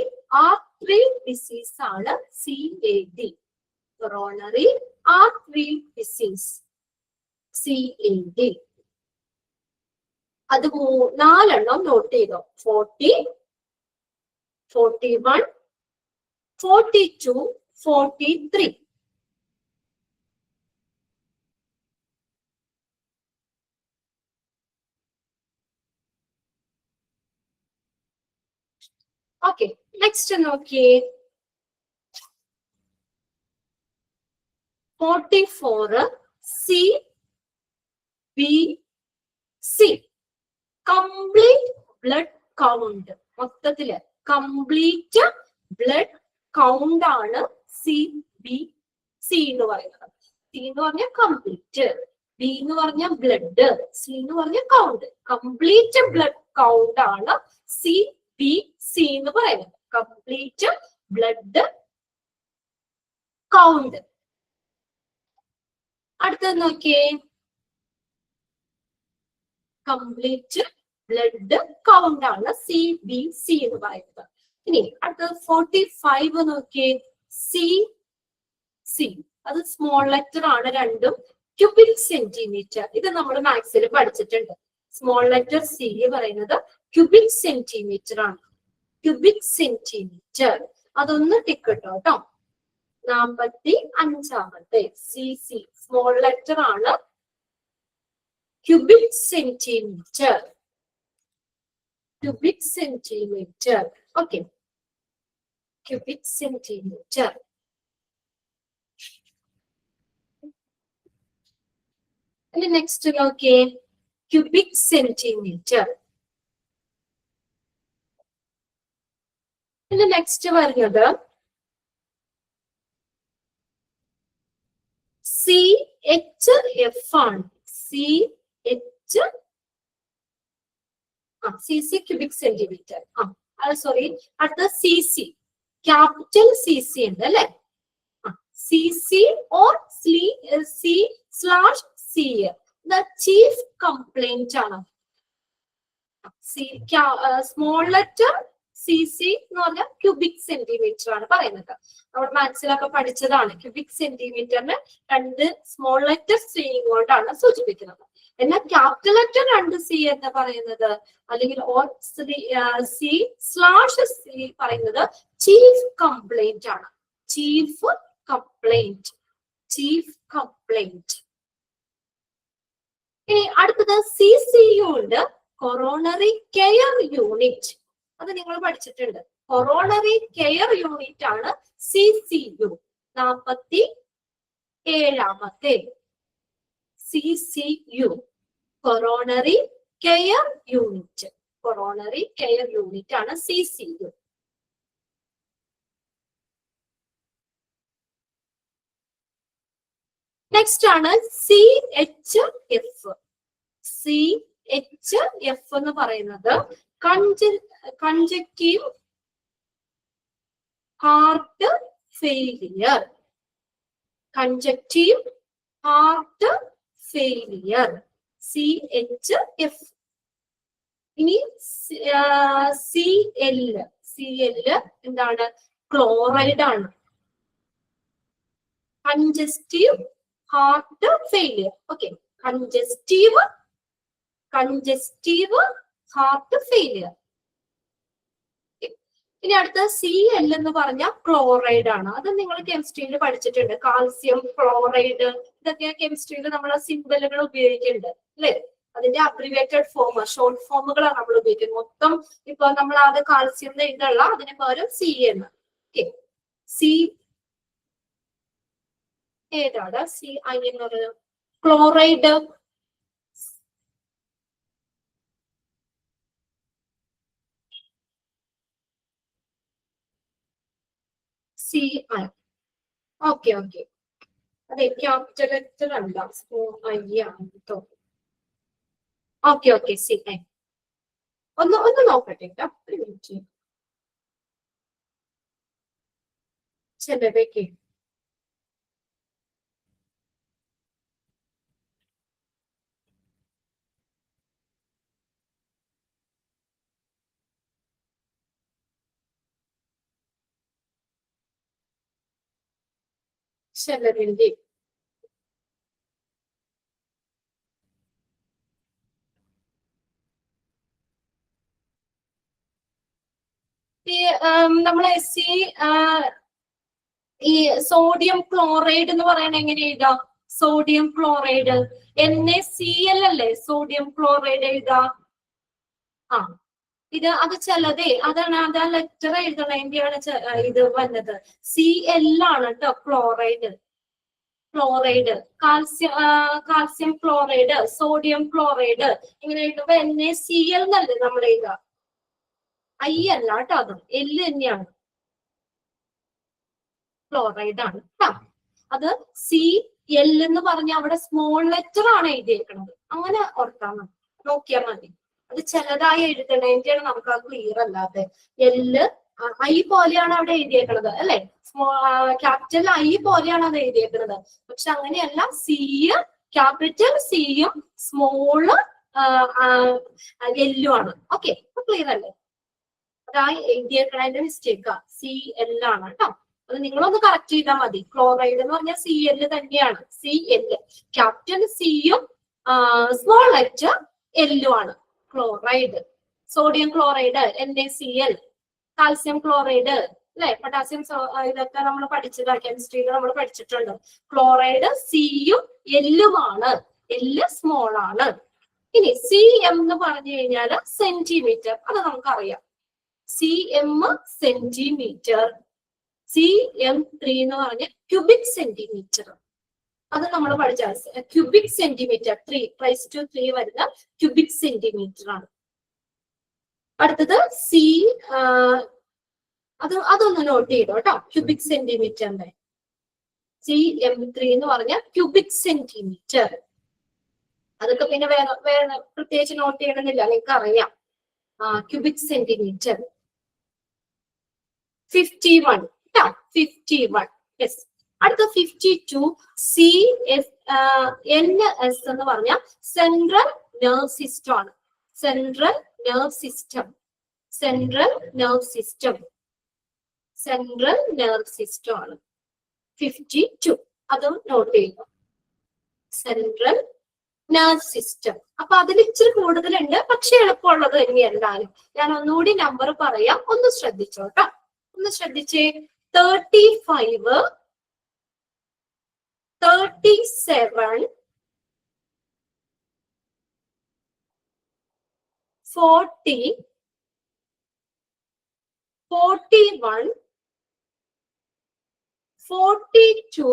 S1: artery disease ആണ് CAD, coronary artery disease CAD. അത് 4 നോട്ട് ചെയ്തോ, 40, 41, 42, 43. ഓക്കെ, നെക്സ്റ്റ് നോക്കിയേ 44 CBC, കംപ്ലീറ്റ് ബ്ലഡ് കൗണ്ട്. മൊത്തത്തില് കംപ്ലീറ്റ് ബ്ലഡ് കൗണ്ട് ആണ് CBC എന്ന് പറയുന്നത്. C എന്ന് പറഞ്ഞാൽ കംപ്ലീറ്റ്, B എന്ന് പറഞ്ഞാൽ ബ്ലഡ്, C എന്ന് പറഞ്ഞാൽ കൗണ്ട്. കംപ്ലീറ്റ് ബ്ലഡ് കൗണ്ട് ആണ് CBC എന്ന് പറയുന്നത്, കംപ്ലീറ്റ് ബ്ലഡ് കൗണ്ട്. അടുത്തത് നോക്കിയേ, കംപ്ലീറ്റ് ബ്ലഡ് കൗണ്ട് ആണ് CBC എന്ന് പറയുന്നത്. ഇനി അടുത്തത് 45 നോക്കിയേ, CC, അത് സ്മോൾ ലെറ്റർ ആണ് രണ്ടും, ക്യൂബിക് സെന്റിമീറ്റർ. ഇത് നമ്മൾ മാത്സിൽ പഠിച്ചിട്ടുണ്ട്. സ്മോൾ ലെറ്റർ C പറയുന്നത് ക്യൂബിക് സെന്റിമീറ്റർ ആണ്, ക്യൂബിക് സെന്റിമീറ്റർ. അതൊന്ന് ടിക്ക് ഇട്ടോ കേട്ടോ. 45 CC സ്മോൾ ലെറ്റർ ആണ്, cubic centimetre, cubic centimetre. Okay, cubic centimetre. ഇനി നെക്സ്റ്റ് നോക്കിയേ, ക്യൂബിക് സെന്റിമീറ്റർ. ഇനി നെക്സ്റ്റ് വരുന്നത് CHF ആണ്. CC cubic centimetre. സോറി, അടുത്ത CC, ക്യാപിറ്റൽ CC ഉണ്ട് അല്ലെ. CC or C/C, chief complaint ആണ്. സ്മോൾ ലെറ്റർ CC എന്ന് പറഞ്ഞാൽ ക്യൂബിക് സെന്റിമീറ്റർ ആണ് പറയുന്നത്. നമ്മൾ മാത്സിലൊക്കെ പഠിച്ചതാണ്. ക്യൂബിക് സെന്റിമീറ്ററിന് 2 സ്മോൾ ലെറ്റർ C കൊണ്ടാണ് സൂചിപ്പിക്കുന്നത്. എന്നാൽ ക്യാപിറ്റൽ ലെറ്റർ 2C എന്ന് പറയുന്നത് അല്ലെങ്കിൽ C/C പറയുന്നത് ചീഫ് കംപ്ലൈന്റ് ആണ്. Chief complaint. ഇനി അടുത്തത് CCU ഉണ്ട്, കൊറോണറി കെയർ യൂണിറ്റ്. അത് നിങ്ങൾ പഠിച്ചിട്ടുണ്ട്. കൊറോണറി കെയർ യൂണിറ്റ് ആണ് CCU. 47ാമത്തെ CCU, coronary care unit. Coronary care unit ആണ് CCU. നെക്സ്റ്റ് ആണ് CHF. CHF എന്ന് പറയുന്നത് conjunctive heart failure. Conjunctive heart failure, CHF. ഇനി CL എന്താണ്? ക്ലോറൈഡ് ആണ്. Congestive heart failure. Okay, congestive heart failure. ഇനി അടുത്ത CL എന്ന് പറഞ്ഞ ക്ലോറൈഡ് ആണ്. അത് നിങ്ങൾ കെമിസ്ട്രിയിൽ പഠിച്ചിട്ടുണ്ട്. കാൽസ്യം ക്ലോറൈഡ്, ഇതൊക്കെ കെമിസ്ട്രിയിൽ നമ്മൾ സിംബലുകൾ ഉപയോഗിക്കുന്നുണ്ട് അല്ലെ. അതിന്റെ അബ്രിവേറ്റഡ് ഫോം, ഷോർട്ട് ഫോമുകളാണ് നമ്മൾ ഉപയോഗിക്കുന്നത്. മൊത്തം ഇപ്പൊ നമ്മൾ അത് കാൽസ്യം എഴുതല്ല, അതിന് പകരം C എന്ന്. ഓക്കെ, C ഏതാണ്? CI എന്ന് പറയുന്നത് ക്ലോറൈഡ്. CI. ഓക്കെ, അതെ, ക്യാപിറ്റൽ ലെറ്റർ അല്ല, I ആണ് കേട്ടോ. Okay, CI. ഒന്ന് നോക്കട്ടെ കേട്ടോ, ഒരു മിനിറ്റ്. ചിലവയ്ക്ക് ചിലവിന്റെ നമ്മളെ ഈ സോഡിയം ക്ലോറൈഡ് എന്ന് പറയണ എങ്ങനെ എഴുതാം? സോഡിയം ക്ലോറൈഡ് NaCl അല്ലേ സോഡിയം ക്ലോറൈഡ് എഴുതാ. അത് ചിലതേ അതാണ് ലെറ്റർ എഴുതണതിന്റെയാണ് ഇത് വന്നത്. Cl ആണ് കേട്ടോ chloride. Calcium chloride, sodium chloride ഇങ്ങനെ എഴുതുമ്പോ NaCl എന്നല്ലേ നമ്മൾ എഴുതുക. I അല്ല കേട്ടോ, അത് L തന്നെയാണ്. ക്ലോറൈഡ് ആണ് കേട്ടോ. അത് Cl എന്ന് പറഞ്ഞ അവിടെ സ്മോൾ ലെറ്റർ ആണ് എഴുതിയേക്കുന്നത്. അങ്ങനെ ഓർത്താൽ മതി, നോക്കിയാൽ മതി. അത് ചിലതായി എഴുതണേന്റെയാണ് നമുക്ക് അത് ക്ലിയർ അല്ലാതെ. I പോലെയാണ് അവിടെ എഴുതിയേക്കുന്നത് അല്ലെ, ക്യാപിറ്റൽ I പോലെയാണ് അത് എഴുതിയേക്കുന്നത്. പക്ഷെ അങ്ങനെയല്ല, ക്യാപിറ്റൽ Cയും സ്മോള് L ആണ്. ഓക്കെ, ക്ലിയർ അല്ലേ? അതായി എഴുതിയേക്കണതിന്റെ മിസ്റ്റേക്കാ. Cl ആണ് കേട്ടോ. അത് നിങ്ങളൊന്ന് കറക്റ്റ് ചെയ്താൽ മതി. ക്ലോറൈഡ് എന്ന് പറഞ്ഞാൽ Cl തന്നെയാണ്. Cl ക്യാപിറ്റൽ Cയും സ്മോൾ ലെറ്റർ L ആണ് chloride. Sodium chloride NaCl, calcium chloride അല്ലെ, പൊട്ടാസ്യം, ഇതൊക്കെ നമ്മൾ പഠിച്ചതാ, കെമിസ്ട്രിയിൽ നമ്മൾ പഠിച്ചിട്ടുണ്ട്. ക്ലോറൈഡ് Cയും Lയുമാണ്. L സ്മോൾ ആണ്. ഇനി Cm എന്ന് പറഞ്ഞു കഴിഞ്ഞാൽ സെന്റിമീറ്റർ. അത് നമുക്കറിയാം. Cm centimetre. Cm3 എന്ന് പറഞ്ഞ ക്യൂബിക് സെന്റിമീറ്റർ. അത് നമ്മൾ പഠിച്ച ക്യൂബിക് സെന്റിമീറ്റർ 3 വരുന്ന ക്യൂബിക് സെന്റിമീറ്റർ ആണ്. അടുത്തത് സി, അതൊന്ന് നോട്ട് ചെയ്തോ കേട്ടോ. ക്യൂബിക് സെന്റിമീറ്ററിന്റെ CM3 എന്ന് പറഞ്ഞ ക്യൂബിക് സെന്റിമീറ്റർ. അതൊക്കെ പിന്നെ വേറെ പ്രത്യേകിച്ച് നോട്ട് ചെയ്യണമെന്നില്ല, നിങ്ങൾക്ക് അറിയാം. ക്യൂബിക് സെന്റിമീറ്റർ 51 കേട്ടോ. 51. യെസ്. അടുത്ത 52 CNS എന്ന് പറഞ്ഞ സെൻട്രൽ നെർവ് സിസ്റ്റം ആണ്. Central nerve system. Central nerve system. Central nerve system ആണ് 52. അതും നോട്ട് ചെയ്യുക. Central nerve system. അപ്പൊ അതിൽ ഇച്ചിരി കൂടുതലുണ്ട്, പക്ഷെ എളുപ്പമുള്ളത് തന്നെയല്ലാലും. ഞാൻ ഒന്നുകൂടി നമ്പർ പറയാം, ഒന്ന് ശ്രദ്ധിച്ചോട്ടോ. ഒന്ന് ശ്രദ്ധിച്ചേ. 35, 37, 40, 41, 42,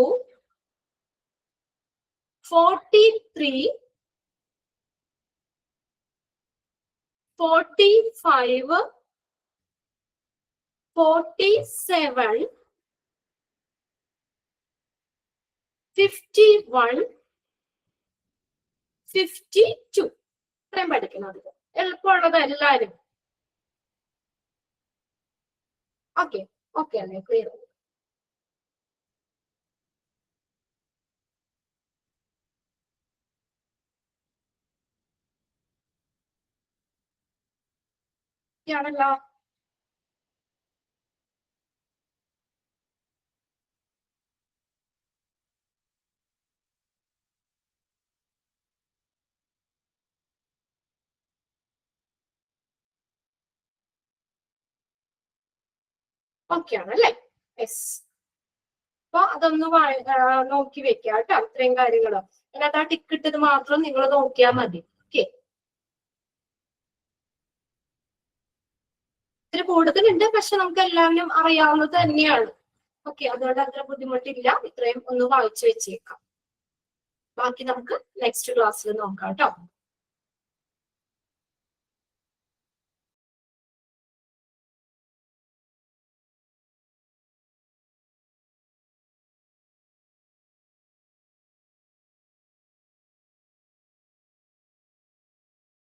S1: 43, 45, 47, 51, 52. ഇത്രയും പഠിക്കണം. എളുപ്പമുള്ളത് എല്ലാരും. ഓക്കെ ഓക്കെ അല്ലേ? ക്ലിയർ. യാണല്ലോ. ഓക്കെ ആണല്ലേ? യെസ്. അപ്പൊ അതൊന്ന് നോക്കി വെക്കാം കേട്ടോ. ഇത്രയും കാര്യങ്ങള് അതിനകത്ത് ആ ടിക്ക് ഇട്ടത് മാത്രം നിങ്ങൾ നോക്കിയാൽ മതി. ഓക്കെ. ഇതിന് കൂടുതലുണ്ട്, പക്ഷെ നമുക്ക് എല്ലാവരും അറിയാവുന്നത് തന്നെയാണ്. ഓക്കെ, അതുകൊണ്ട് അത്ര ബുദ്ധിമുട്ടില്ല. ഇത്രയും ഒന്ന് വായിച്ചു വെച്ചേക്കാം. ബാക്കി നമുക്ക് നെക്സ്റ്റ് ക്ലാസ്സിൽ നോക്കാം കേട്ടോ.